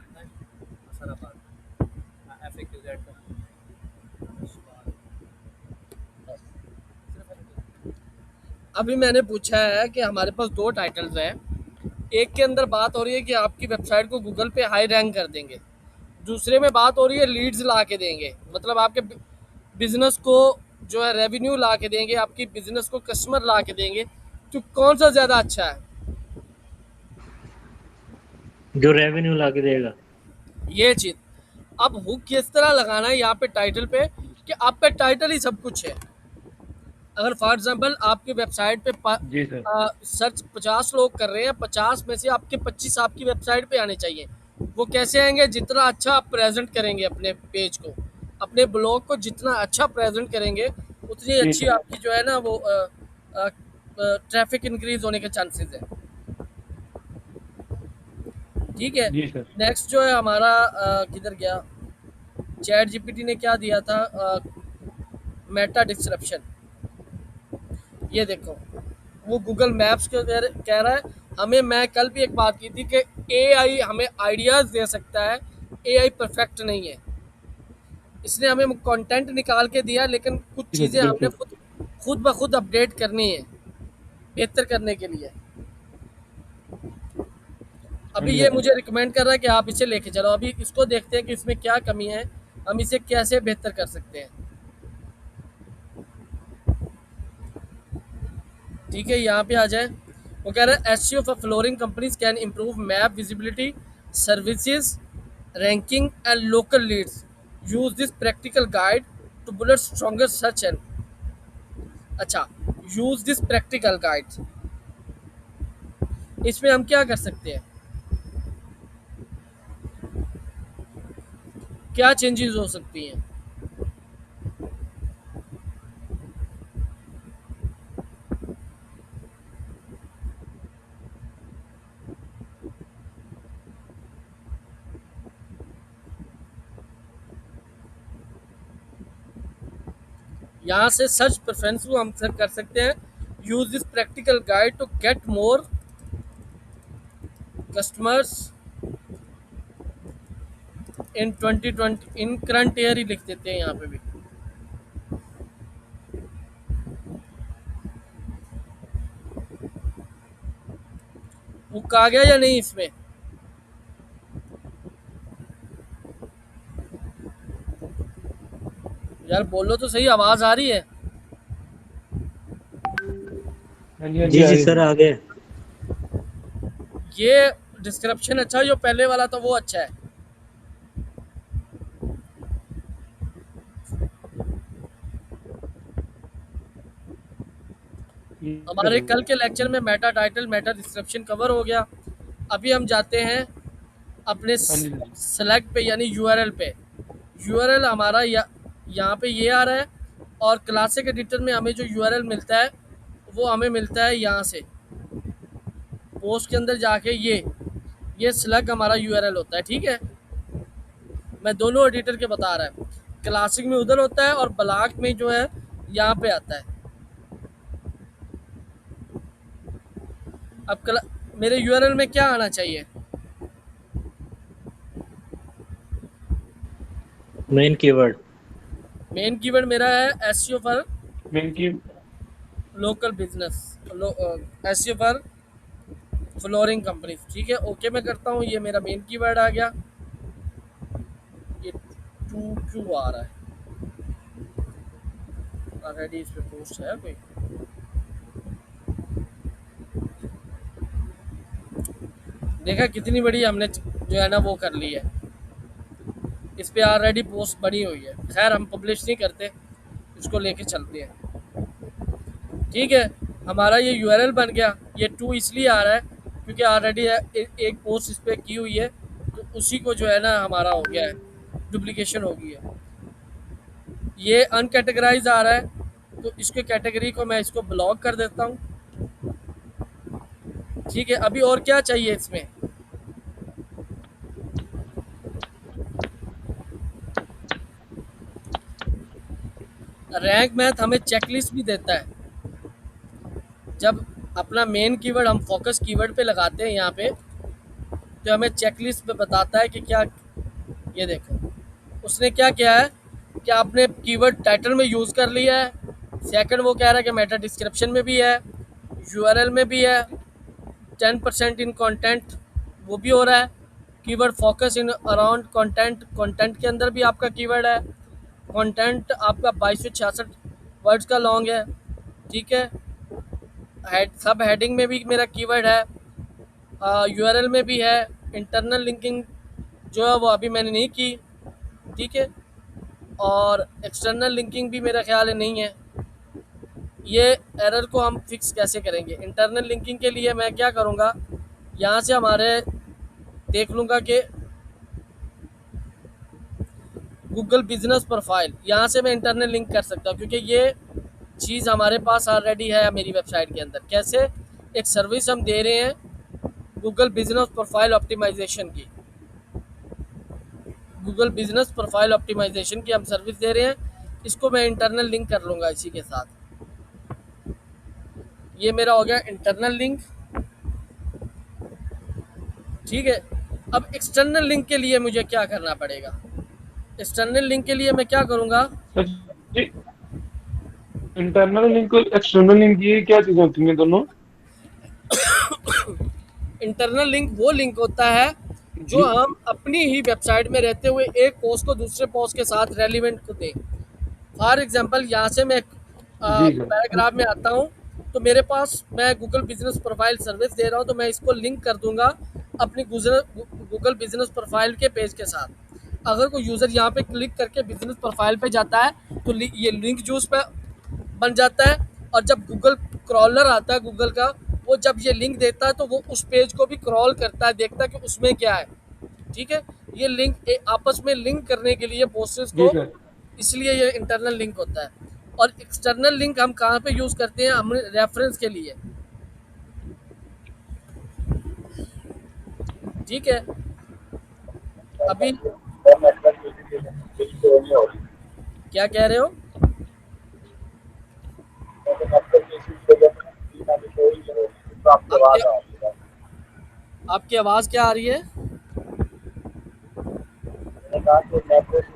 [SPEAKER 1] अभी मैंने पूछा है कि हमारे पास दो टाइटल्स हैं। एक के अंदर बात हो रही है कि आपकी वेबसाइट को गूगल पे हाई रैंक कर देंगे, दूसरे में बात हो रही है लीड्स ला के देंगे, मतलब आपके बिजनेस को जो है रेवेन्यू ला के देंगे, आपकी बिजनेस को कस्टमर ला के देंगे। तो कौन सा ज़्यादा अच्छा है?
[SPEAKER 5] जो रेवेन्यू ला के देगा।
[SPEAKER 1] ये चीज़। अब हुक किस तरह लगाना है यहाँ पे टाइटल पे, कि आप पे टाइटल ही सब कुछ है। अगर फॉर एग्जांपल आपकी वेबसाइट पे
[SPEAKER 3] जी सर।
[SPEAKER 1] सर्च 50 लोग कर रहे हैं, 50 में से आपके 25 आपकी वेबसाइट पे आने चाहिए। वो कैसे आएंगे? जितना अच्छा आप प्रेजेंट करेंगे अपने पेज को, अपने ब्लॉग को जितना अच्छा प्रेजेंट करेंगे, उतनी
[SPEAKER 3] जी
[SPEAKER 1] अच्छी
[SPEAKER 3] सर।
[SPEAKER 1] आपकी जो है ना वो ट्रैफिक इंक्रीज होने के चांसेस है। ठीक है।
[SPEAKER 3] जी सर।
[SPEAKER 1] नेक्स्ट जो है हमारा किधर गया, चैट जीपीटी ने क्या दिया था, मेटा डिस्क्रिप्शन। ये देखो, वो गूगल मैप्स के कह रहा है हमें। मैं कल भी एक बात की थी कि एआई हमें आइडियाज़ दे सकता है, एआई परफेक्ट नहीं है। इसने हमें कंटेंट निकाल के दिया, लेकिन कुछ
[SPEAKER 3] जी सर
[SPEAKER 1] चीज़ें हमने
[SPEAKER 3] बिल्कुल।
[SPEAKER 1] खुद ब खुद अपडेट करनी है बेहतर करने के लिए।
[SPEAKER 3] हाँ
[SPEAKER 1] अभी
[SPEAKER 3] जी
[SPEAKER 1] ये
[SPEAKER 3] सर।
[SPEAKER 1] मुझे रिकमेंड कर रहा है कि आप इसे लेके चलो। अभी इसको देखते हैं कि इसमें क्या कमी है, हम इसे कैसे बेहतर कर सकते हैं। ठीक है, यहाँ पे आ जाए। वो कह रहा है SEO for flooring companies can improve map visibility, services, ranking and local leads. Use this practical guide to bullet stronger search end. अच्छा, यूज दिस प्रैक्टिकल गाइड, इसमें हम क्या कर सकते हैं? क्या चेंजेस हो सकती हैं? यहाँ से सर्च प्रेफरेंस को हम कर सकते हैं। Use this practical guide to get more customers in 2020 in current year ही लिख देते हैं यहाँ पे भी। हुक आ गया या नहीं इसमें? यार बोलो तो सही, आवाज आ रही है?
[SPEAKER 3] हाँ जी, हाँ
[SPEAKER 5] जी
[SPEAKER 3] आ
[SPEAKER 5] जी
[SPEAKER 3] रही
[SPEAKER 5] सर
[SPEAKER 3] है।
[SPEAKER 5] आ गए।
[SPEAKER 1] ये डिस्क्रिप्शन अच्छा है, जो पहले वाला था वो अच्छा है। हमारे कल के लेक्चर में Meta title Meta description cover हो गया। अभी हम जाते हैं अपने
[SPEAKER 3] हाँ जी,
[SPEAKER 1] सेलेक्ट पे यानी यूआरएल पे। यूआरएल हमारा यहाँ पे ये आ रहा है, और क्लासिक एडिटर में हमें जो यूआरएल मिलता है वो हमें मिलता है यहाँ से पोस्ट के अंदर जाके। ये स्लग हमारा यूआरएल होता है, ठीक है। मैं दोनों एडिटर के बता रहा है, क्लासिक में उधर होता है और ब्लॉक में जो है यहाँ पे आता है। अब मेरे यूआरएल में क्या आना चाहिए?
[SPEAKER 5] Main keyword.
[SPEAKER 1] मेन कीवर्ड मेरा है एसईओ फॉर
[SPEAKER 3] मेन की
[SPEAKER 1] local business, SEO for flooring company, ठीक है। ओके मैं करता हूँ, ये मेरा मेन कीवर्ड आ गया। ये टू क्यों आ रहा है? ऑलरेडी इस पे पोस्ट है कोई? देखा कितनी बड़ी हमने जो है ना वो कर ली है। इस पे ऑलरेडी पोस्ट बनी हुई है। खैर हम पब्लिश नहीं करते, इसको लेके चलते हैं, ठीक है। हमारा ये यूआरएल बन गया। ये टू इसलिए आ रहा है क्योंकि ऑलरेडी एक पोस्ट इस पर की हुई है, तो उसी को जो है ना हमारा हो गया है, डुप्लीकेशन हो गई है। ये अनकैटेगराइज आ रहा है, तो इसके कैटेगरी को मैं इसको ब्लॉक कर देता हूँ, ठीक है। अभी और क्या चाहिए इसमें? रैंक मैथ हमें चेकलिस्ट भी देता है। जब अपना मेन कीवर्ड हम फोकस कीवर्ड पे लगाते हैं यहाँ पे, तो हमें चेकलिस्ट पे बताता है कि क्या, ये देखो उसने क्या किया है कि आपने कीवर्ड टाइटल में यूज़ कर लिया है। सेकंड वो कह रहा है कि मेटा डिस्क्रिप्शन में भी है, यूआरएल में भी है, 10% इन कंटेंट वो भी हो रहा है। Keyword focus in around content, content के अंदर भी आपका कीवर्ड है। कंटेंट आपका 2266 वर्ड्स का लॉन्ग है, ठीक है। सब हेडिंग में भी मेरा कीवर्ड है, यूआरएल में भी है। इंटरनल लिंकिंग जो है वो अभी मैंने नहीं की, ठीक है। और एक्सटर्नल लिंकिंग भी मेरा ख्याल है नहीं है। ये एरर को हम फिक्स कैसे करेंगे? इंटरनल लिंकिंग के लिए मैं क्या करूँगा, यहाँ से हमारे देख लूँगा कि गूगल बिजनेस प्रोफाइल, यहाँ से मैं इंटरनल लिंक कर सकता हूँ, क्योंकि ये चीज़ हमारे पास ऑलरेडी है मेरी वेबसाइट के अंदर। कैसे? एक सर्विस हम दे रहे हैं गूगल बिजनेस प्रोफाइल ऑप्टिमाइजेशन की। गूगल बिजनेस प्रोफाइल ऑप्टिमाइजेशन की हम सर्विस दे रहे हैं, इसको मैं इंटरनल लिंक कर लूँगा इसी के साथ। ये मेरा हो गया इंटरनल लिंक, ठीक है। अब एक्सटर्नल लिंक के लिए मुझे क्या करना पड़ेगा? एक्सटर्नल लिंक के लिए मैं क्या करूँगा?
[SPEAKER 3] सर जी, इंटरनल लिंक और एक्सटर्नल लिंक ये क्या चीज़ होती हैं दोनों?
[SPEAKER 1] इंटरनल लिंक वो लिंक होता है जो
[SPEAKER 3] जी
[SPEAKER 1] हम अपनी ही वेबसाइट में रहते हुए एक पोस्ट को दूसरे पोस्ट के साथ रेलिवेंट को दें। फॉर एग्जांपल यहाँ से मैं
[SPEAKER 3] जी सर।
[SPEAKER 1] पैराग्राफ में आता हूँ, तो मेरे पास मैं गूगल बिजनेस प्रोफाइल सर्विस दे रहा हूँ, तो मैं इसको लिंक कर दूंगा अपनी गूगल बिजनेस प्रोफाइल के पेज के साथ। अगर कोई यूज़र यहाँ पे क्लिक करके बिजनेस प्रोफाइल पे जाता है तो ये लिंक जो उस पर बन जाता है, और जब गूगल क्रॉलर आता है गूगल का, वो जब ये लिंक देता है तो वो उस पेज को भी क्रॉल करता है, देखता है कि उसमें क्या है, ठीक है। ये लिंक आपस में लिंक करने के लिए प्रोसेस
[SPEAKER 3] जी
[SPEAKER 1] को,
[SPEAKER 3] सर।
[SPEAKER 1] इसलिए ये इंटरनल लिंक होता है। और एक्सटर्नल लिंक हम कहाँ पे यूज़ करते हैं, हम रेफरेंस के लिए। ठीक है, अभी क्या कह रहे हो? आपकी आपकी आवाज़ क्या आ रही है?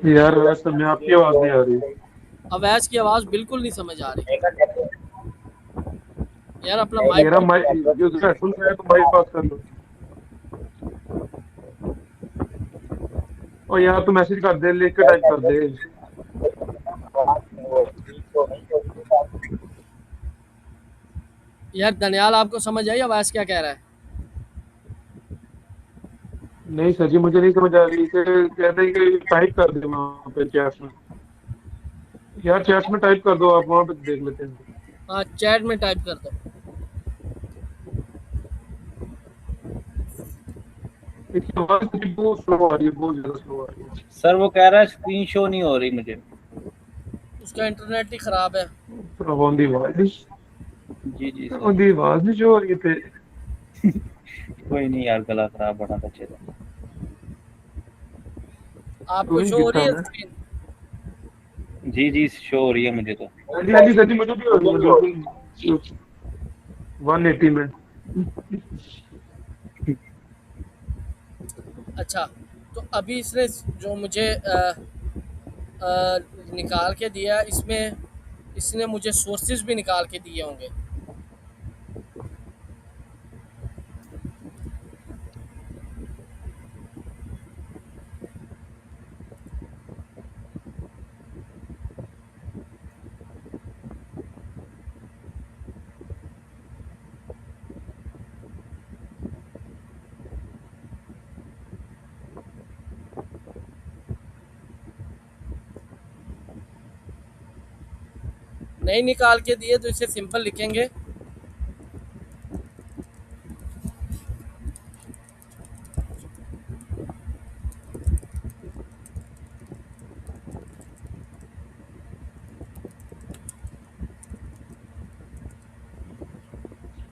[SPEAKER 3] यार वैसे मैं आपकी आवाज नहीं आ रही।
[SPEAKER 1] अवैस की आवाज़ बिल्कुल नहीं समझ आ रही यार। अपना माइक
[SPEAKER 3] मेरा माइक जो हेडफोन है तो माइक पास कर लो। और यार तू मैसेज कर दे, लिख के टाइप कर दे।
[SPEAKER 1] यार दनियाल, आपको समझ आई अवैस क्या कह रहा है?
[SPEAKER 3] नहीं सर जी, मुझे नहीं समझ आ रही। इसे कहते हैं कि टाइप कर दे वहाँ पे चैट में। यार चैट में टाइप कर दो, आप वहाँ पे देख लेते हैं।
[SPEAKER 1] हाँ, चैट में टाइप कर दो।
[SPEAKER 3] इसकी आवाज मुझे बहुत स्लो आ रही है, बहुत ज्यादा स्लो आ रही है।
[SPEAKER 2] सर वो कह रहा है स्क्रीन शो नहीं हो रही मुझे।
[SPEAKER 1] उसका इंटरनेट ही ख़राब है।
[SPEAKER 3] आवाज
[SPEAKER 2] जी सर।
[SPEAKER 3] आवाज नहीं जो हो रही थे।
[SPEAKER 2] कोई नहीं यार, गला खराब बना था चलो।
[SPEAKER 1] आपको
[SPEAKER 3] तुम्हें
[SPEAKER 1] शो हो रही
[SPEAKER 3] कितना
[SPEAKER 1] है
[SPEAKER 3] है?
[SPEAKER 1] स्क्रीन?
[SPEAKER 2] जी शो हो रही है मुझे तो।
[SPEAKER 3] हाँ जी सर जी, मुझे भी हो रही है बिल्कुल 180 में।
[SPEAKER 1] अच्छा, तो अभी इसने जो मुझे निकाल के दिया, इसमें इसने मुझे सोर्सेज भी निकाल के दिए होंगे। नहीं निकाल के दिए तो इसे सिंपल लिखेंगे।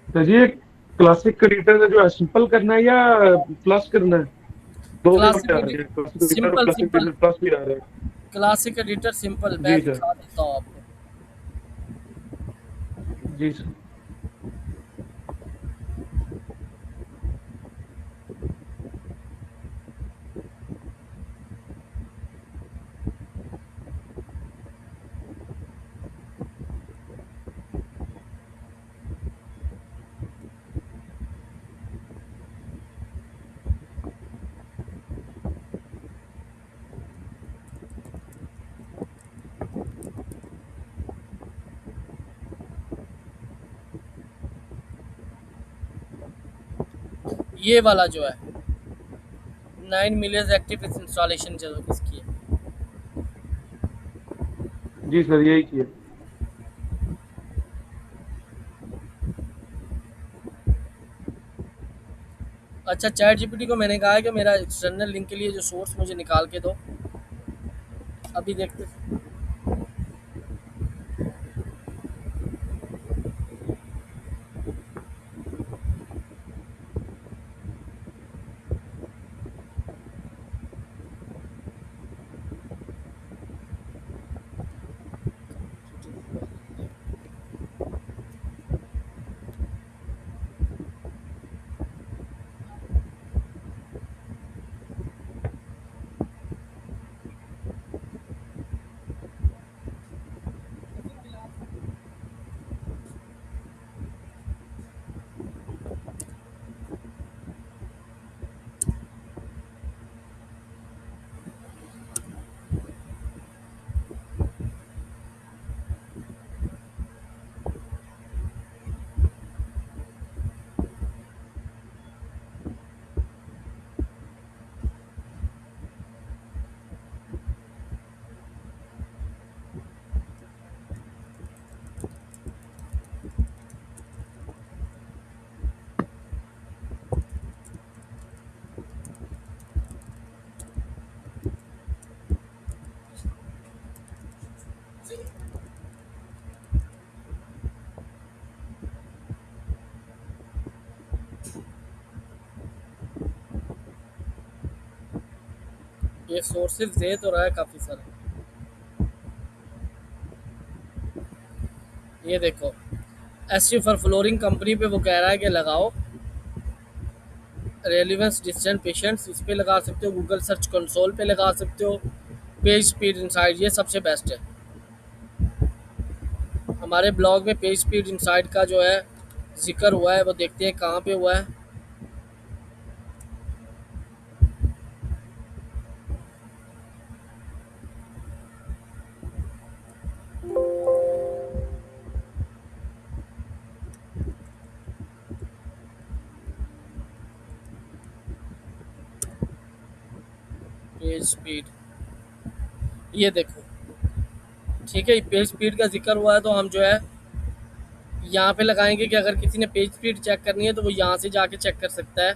[SPEAKER 3] सर जी, क्लासिक एडिटर में जो है सिंपल करना है या प्लस करना है? दो भी
[SPEAKER 1] क्लासिक
[SPEAKER 3] आ रहे हैं, क्लासिक एडिटर और
[SPEAKER 1] simple
[SPEAKER 3] classic
[SPEAKER 1] simple
[SPEAKER 3] editor plus भी आ रहे हैं।
[SPEAKER 1] क्लासिक एडिटर सिंपल मैं
[SPEAKER 3] जी सर।
[SPEAKER 1] दिखा देता हूँ आपको।
[SPEAKER 3] जी सर।
[SPEAKER 1] ये वाला जो है 9 मिलियन एक्टिव इंस्टॉलेशन जो इसकी है।
[SPEAKER 3] जी सर, यही किया।
[SPEAKER 1] अच्छा, चैट जीपीटी को मैंने कहा है कि मेरा एक्सटर्नल लिंक के लिए जो सोर्स मुझे निकाल के दो। अभी देखते। ये सोर्सेज दे तो रहा है काफ़ी सारे। ये देखो, एसईओ फॉर फ्लोरिंग कंपनी पे वो कह रहा है कि लगाओ रेलिवेंस डिस्टेंट पेशेंट्स, इस पे लगा सकते हो, गूगल सर्च कंसोल पे लगा सकते हो, पेज स्पीड इनसाइड, ये सबसे बेस्ट है। हमारे ब्लॉग में पेज स्पीड इनसाइड का जो है जिक्र हुआ है, वो देखते हैं कहाँ पे हुआ है। पेज स्पीड, ये देखो, ठीक है, पेज स्पीड का जिक्र हुआ है तो हम जो है यहाँ पे लगाएंगे कि अगर किसी ने पेज स्पीड चेक करनी है तो वो यहाँ से जाके चेक कर सकता है।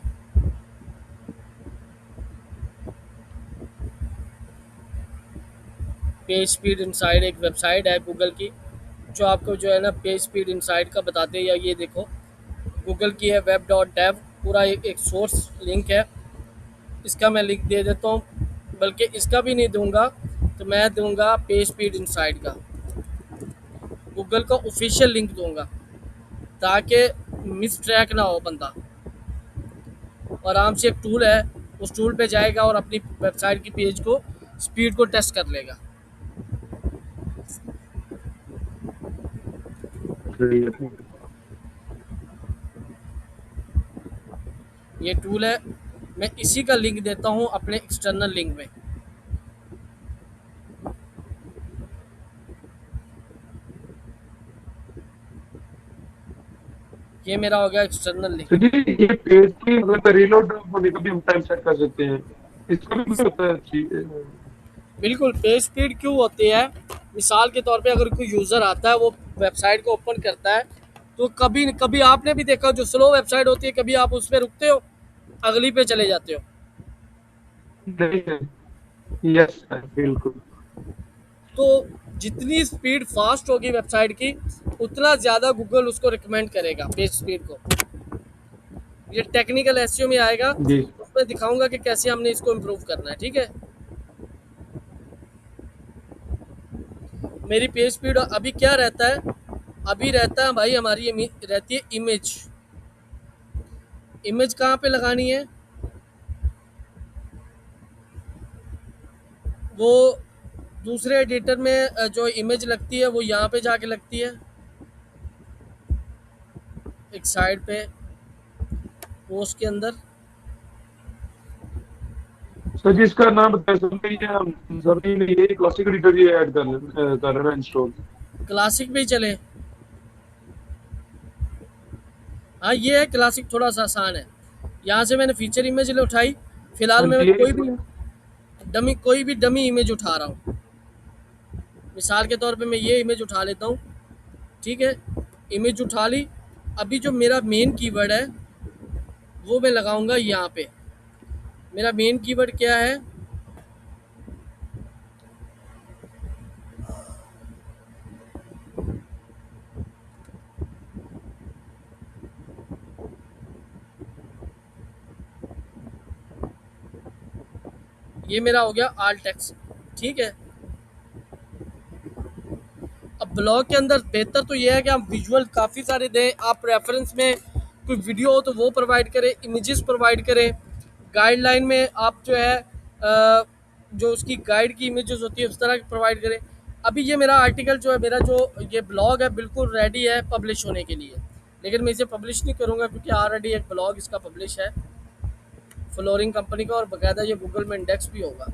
[SPEAKER 1] पेज स्पीड इनसाइड एक वेबसाइट है गूगल की, जो आपको जो है ना पेज स्पीड इनसाइड का बताते हैं। या ये देखो, गूगल की है web.dev, पूरा एक सोर्स लिंक है। इसका मैं लिंक दे देता हूँ, बल्कि इसका भी नहीं दूंगा, तो मैं दूंगा पेज स्पीड इनसाइड का, गूगल का ऑफिशियल लिंक दूंगा, ताकि मिस ट्रैक ना हो बंदा। और आराम से एक टूल है, उस टूल पे जाएगा और अपनी वेबसाइट की पेज को स्पीड को टेस्ट कर लेगा। ये टूल है, मैं इसी का लिंक देता हूँ अपने एक्सटर्नल लिंक में। ये मेरा हो गया एक्सटर्नल लिंक।
[SPEAKER 3] तो जी ये पेज की मतलब रीलोड होने का भी हम टाइम सेट कर सकते हैं, इसका भी कुछ होता है
[SPEAKER 1] बिल्कुल, पेज स्पीड क्यों होती है, मिसाल के तौर पे अगर कोई यूज़र आता है, वो वेबसाइट को ओपन करता है, तो कभी कभी आपने भी देखा, जो स्लो वेबसाइट होती है, कभी आप उस पर रुकते हो, अगली पे चले जाते हो।
[SPEAKER 3] नहीं है। यस बिल्कुल।
[SPEAKER 1] तो जितनी स्पीड फास्ट होगी वेबसाइट की, उतना ज़्यादा गूगल उसको रिकमेंड करेगा पेज स्पीड को। ये टेक्निकल एसईओ में आएगा,
[SPEAKER 3] जी
[SPEAKER 1] उसमें दिखाऊंगा कि कैसे हमने इसको इम्प्रूव करना है। ठीक है, मेरी पेज स्पीड अभी क्या रहता है, अभी रहता है भाई हमारी रहती है इमेज। इमेज कहाँ पे लगानी है, वो दूसरे एडिटर में जो इमेज लगती है वो यहाँ पे जाके लगती है, एक साइड पे पोस्ट के अंदर।
[SPEAKER 3] सर जी इसका नाम बता सकते हैं हम, सर नहीं ये क्लासिक एडिटर ये ऐड कर रहे हैं इंस्टॉल।
[SPEAKER 1] क्लासिक में ही चले, हाँ ये है क्लासिक, थोड़ा सा आसान है। यहाँ से मैंने फीचर इमेज उठाई, फिलहाल मैं कोई भी डमी इमेज उठा रहा हूँ। मिसाल के तौर पे मैं ये इमेज उठा लेता हूँ, ठीक है, इमेज उठा ली। अभी जो मेरा मेन कीवर्ड है वो मैं लगाऊंगा यहाँ पे। मेरा मेन कीवर्ड क्या है, ये मेरा हो गया आल टेक्स्ट। ठीक है, अब ब्लॉग के अंदर बेहतर तो ये है कि आप विजुअल काफ़ी सारे दें, आप रेफरेंस में कोई वीडियो हो तो वो प्रोवाइड करें, इमेजेस प्रोवाइड करें, गाइडलाइन में आप जो है जो उसकी गाइड की इमेजेस होती है उस तरह की प्रोवाइड करें। अभी ये मेरा आर्टिकल जो है, मेरा जो ये ब्लॉग है बिल्कुल रेडी है पब्लिश होने के लिए, लेकिन मैं इसे पब्लिश नहीं करूँगा क्योंकि ऑलरेडी एक ब्लॉग इसका पब्लिश है फ्लोरिंग कंपनी का, और बाकायदा ये गूगल में इंडेक्स भी होगा।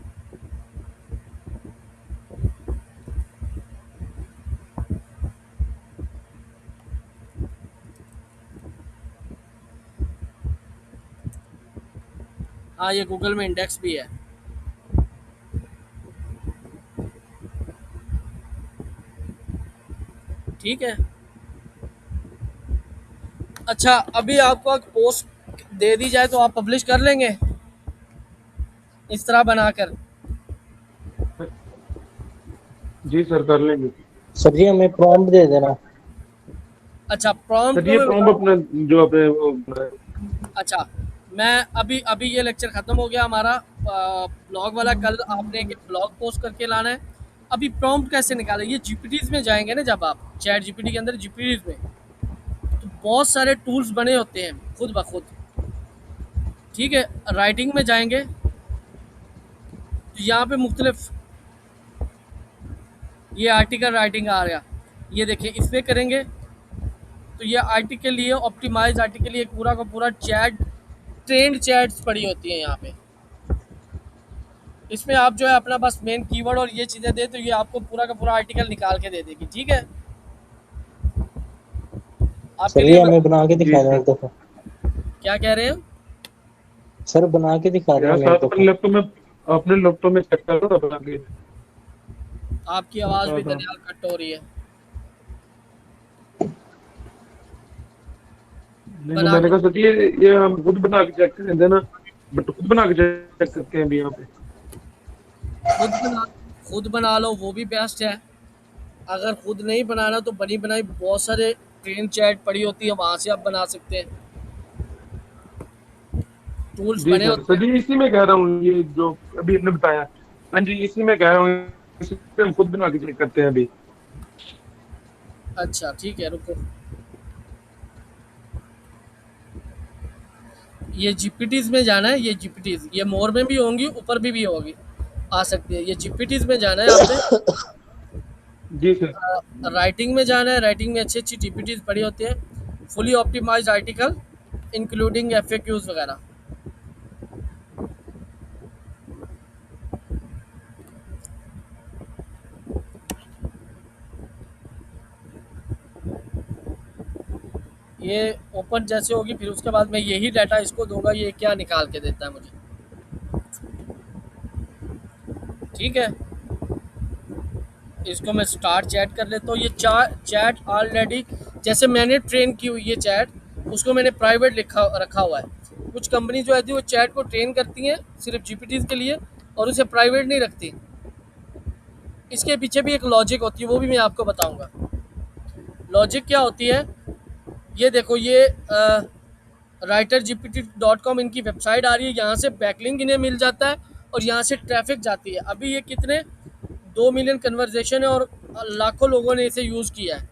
[SPEAKER 1] हाँ ये गूगल में इंडेक्स भी है। ठीक है, अच्छा अभी आपको अगर पोस्ट दे दी जाए तो आप पब्लिश कर लेंगे इस तरह बनाकर?
[SPEAKER 3] जी सर कर लेंगे।
[SPEAKER 5] सर जी हमें प्रॉम्प्ट दे देना।
[SPEAKER 1] अच्छा प्रॉम्प्ट
[SPEAKER 3] सर ये प्रॉम्प्ट अपना जो आपने वो
[SPEAKER 1] अच्छा, मैं अभी अभी ये लेक्चर ख़त्म हो गया हमारा, ब्लॉग वाला कल आपने एक ब्लॉग पोस्ट करके लाना है। अभी प्रॉम्प्ट कैसे निकालें, ये जीपीटीज में जाएंगे ना, जब आप चैट जीपीटी के अंदर जीपीटीज में तो बहुत सारे टूल्स बने होते हैं खुद ब खुद। ठीक है, राइटिंग में जाएंगे तो यहाँ पे मुख्तलिफ ये आर्टिकल राइटिंग आ गया, ये देखिए इस पर करेंगे तो ये आर्टिकल के लिए ऑप्टिमाइज आर्टिकल के लिए पूरा का पूरा चैट ट्रेंड चैट्स पड़ी होती हैं यहाँ पे। इसमें आप जो है अपना बस मेन कीवर्ड और ये चीज़ें दे तो ये आपको पूरा का पूरा आर्टिकल निकाल के दे देगी। ठीक है, आपके
[SPEAKER 5] सर ये
[SPEAKER 1] लिए
[SPEAKER 5] हमें बना के
[SPEAKER 3] जी
[SPEAKER 5] दिखा दें
[SPEAKER 3] सर।
[SPEAKER 5] एक दफा।
[SPEAKER 1] क्या कह रहे हैं?
[SPEAKER 5] सर बना के दिखा दें
[SPEAKER 3] यार
[SPEAKER 5] हमें
[SPEAKER 3] साथ
[SPEAKER 5] एक
[SPEAKER 3] अपने
[SPEAKER 5] दफा।
[SPEAKER 3] लैपटॉप में, अपने लैपटॉप में चेक करो ना बना के।
[SPEAKER 1] आपकी आवाज़ भी
[SPEAKER 3] हाँ हाँ।
[SPEAKER 1] दनियाल कट हो रही है।
[SPEAKER 3] नहीं
[SPEAKER 1] बना
[SPEAKER 3] मैंने
[SPEAKER 1] के
[SPEAKER 3] कहा सर ये हम खुद बना के चेक करते हैं ना, बट खुद बना के चेक करते हैं अभी यहाँ पे।
[SPEAKER 1] खुद बना खुद बना लो, वो भी बेस्ट है। अगर खुद नहीं बनाना तो बनी बनाई बहुत सारे ट्रेन चैट पड़ी होती है, वहाँ से आप बना सकते हैं, टूल्स
[SPEAKER 3] जी
[SPEAKER 1] बने
[SPEAKER 3] सर,
[SPEAKER 1] होते
[SPEAKER 3] सर
[SPEAKER 1] हैं।
[SPEAKER 3] जी इसी में कह रहा हूँ, ये जो अभी आपने बताया, हाँ जी इसी में कह रहा हूँ, इसी पे हम खुद बना के चेक करते हैं अभी।
[SPEAKER 1] अच्छा ठीक है, रुको। ये जीपीटीज में जाना है, ये जीपीटीज ये मोर में भी होंगी, ऊपर भी होगी, आ सकती है। ये जीपीटीज में जाना है आपने,
[SPEAKER 3] जी सर।
[SPEAKER 1] राइटिंग में जाना है। राइटिंग में अच्छी अच्छी जीपीटीज पड़ी होती है, fully optimized article including FAQs वगैरह। ये ओपन जैसे होगी फिर उसके बाद मैं यही डाटा इसको दूंगा, ये क्या निकाल के देता है मुझे। ठीक है, इसको मैं स्टार्ट चैट कर लेता हूँ। ये चैट ऑलरेडी जैसे मैंने ट्रेन की हुई है चैट, उसको मैंने प्राइवेट लिखा रखा हुआ है। कुछ कंपनी जो है वो चैट को ट्रेन करती हैं सिर्फ जीपीटीज के लिए और उसे प्राइवेट नहीं रखती। इसके पीछे भी एक लॉजिक होती है, वो भी मैं आपको बताऊंगा। लॉजिक क्या होती है, ये देखो, ये राइटर GPT.com इनकी वेबसाइट आ रही है, यहाँ से बैकलिंक इन्हें मिल जाता है और यहाँ से ट्रैफिक जाती है। अभी ये कितने 2 मिलियन कन्वर्जेशन है और लाखों लोगों ने इसे यूज़ किया है,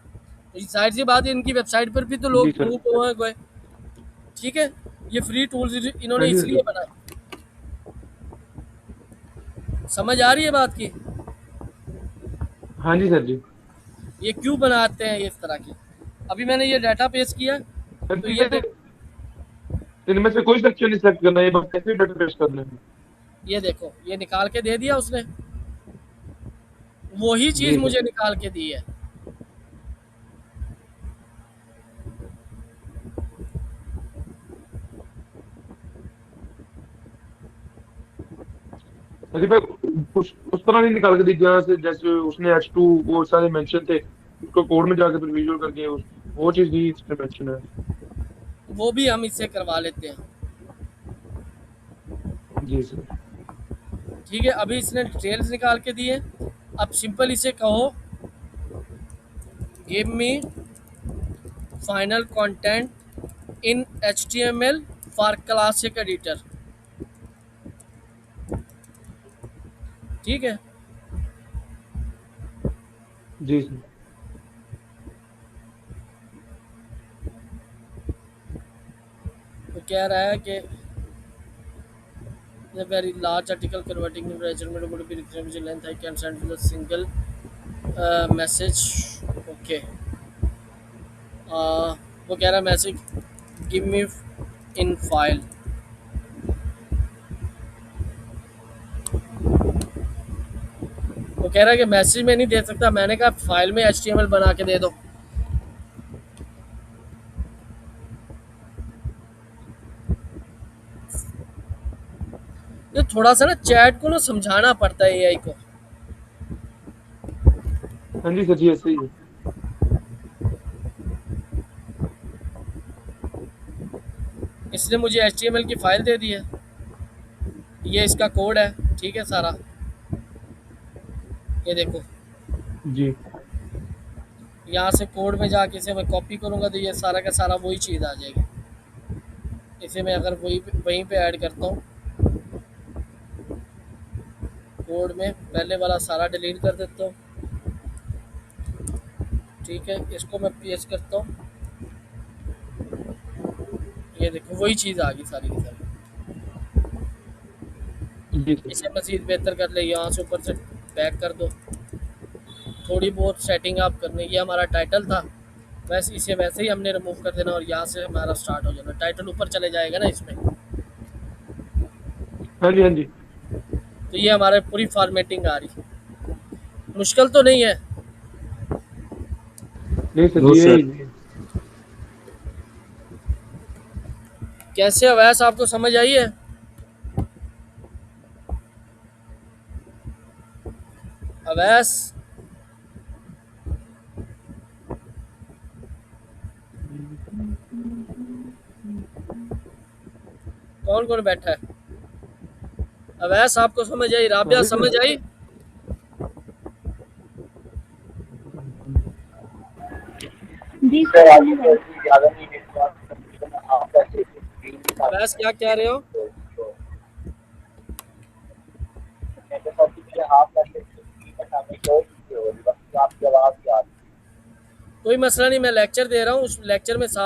[SPEAKER 1] तो जाहिर सी बात है इनकी वेबसाइट पर भी तो
[SPEAKER 3] जी
[SPEAKER 1] लोग
[SPEAKER 3] सर।
[SPEAKER 1] मूव हुए गए। ठीक है, ये फ्री टूल्स
[SPEAKER 3] हाँ
[SPEAKER 1] इन्होंने
[SPEAKER 3] जी
[SPEAKER 1] इसलिए
[SPEAKER 3] सर।
[SPEAKER 1] बनाए। समझ आ रही है बात की?
[SPEAKER 3] हाँ जी सर जी।
[SPEAKER 1] ये क्यों बनाते हैं इस तरह की। अभी मैंने ये डाटा पेश किया
[SPEAKER 3] सर
[SPEAKER 1] तो
[SPEAKER 3] जी
[SPEAKER 1] ये देखो,
[SPEAKER 3] इनमें से कोई सेक्शन नहीं सेलेक्ट करना है, ये बस कैसे डाटा पेश करना है।
[SPEAKER 1] ये देखो ये निकाल के दे दिया उसने, वही चीज़
[SPEAKER 3] जी सर।
[SPEAKER 1] मुझे निकाल के दी है।
[SPEAKER 3] अरे भाई उस तरह नहीं निकाल के दी जहाँ से, जैसे उसने H2 वो सारे मेंशन थे, उसको कोड में जाके फिर विजुअल कर दिया, वो चीज नहीं इसमें मेंशन है।
[SPEAKER 1] वो भी हम इससे करवा लेते हैं।
[SPEAKER 3] जी सर।
[SPEAKER 1] ठीक है, अभी इसने डिटेल्स निकाल के दिए। अब सिंपल इसे कहो give me final content in HTML for classic editor. ठीक है,
[SPEAKER 3] जी सर।
[SPEAKER 1] तो कह रहा है कि a very large article converting into measurement would be reasonable length. I can send with a single message. Okay. वो कह रहा है message give me in file. वो कह रहा है कि मैसेज में नहीं दे सकता, मैंने कहा फाइल में HTML बना के दे दो। तो थोड़ा सा ना चैट को ना समझाना पड़ता है AI को।
[SPEAKER 3] हाँ जी सर जी, ऐसे ही है।
[SPEAKER 1] इसने मुझे HTML की फाइल दे दी है, ये इसका कोड है। ठीक है, सारा ये देखो,
[SPEAKER 3] जी
[SPEAKER 1] यहाँ से कोड में जाके इसे मैं कॉपी करूँगा तो ये सारा का सारा वही चीज़ आ जाएगी। इसे मैं अगर वहीं पे ऐड करता हूँ कोड में पहले वाला सारा डिलीट कर देता हूँ। ठीक है, इसको मैं पेस्ट करता हूँ। ये देखो वही चीज़ आ गई सारी की सारी।
[SPEAKER 3] जी सर।
[SPEAKER 1] इसे मज़ीद बेहतर कर ले, यहाँ से ऊपर से बैक कर दो। थोड़ी बहुत सेटिंग आप करने, ये हमारा टाइटल था, वैसे इसे वैसे ही हमने रिमूव कर देना और यहाँ से हमारा स्टार्ट हो जाना। टाइटल ऊपर चले जाएगा ना इसमें।
[SPEAKER 3] हाँ जी हाँ जी।
[SPEAKER 1] तो ये हमारे पूरी फॉर्मेटिंग आ रही। मुश्किल तो नहीं है।
[SPEAKER 3] नहीं सर
[SPEAKER 5] नो
[SPEAKER 3] जी
[SPEAKER 5] सर
[SPEAKER 3] यही
[SPEAKER 1] कैसे अवैस आपको समझ आई है? अवैस कौन कौन बैठा है? अवैस आपको समझ आई? राबिया
[SPEAKER 3] हाँ
[SPEAKER 1] समझ आई?
[SPEAKER 4] जी सर समझ आई।
[SPEAKER 1] अवैस क्या कह रहे हो? कोई मसला नहीं, मैं लेक्चर दे रहा हूँ, उस लेक्चर में साथ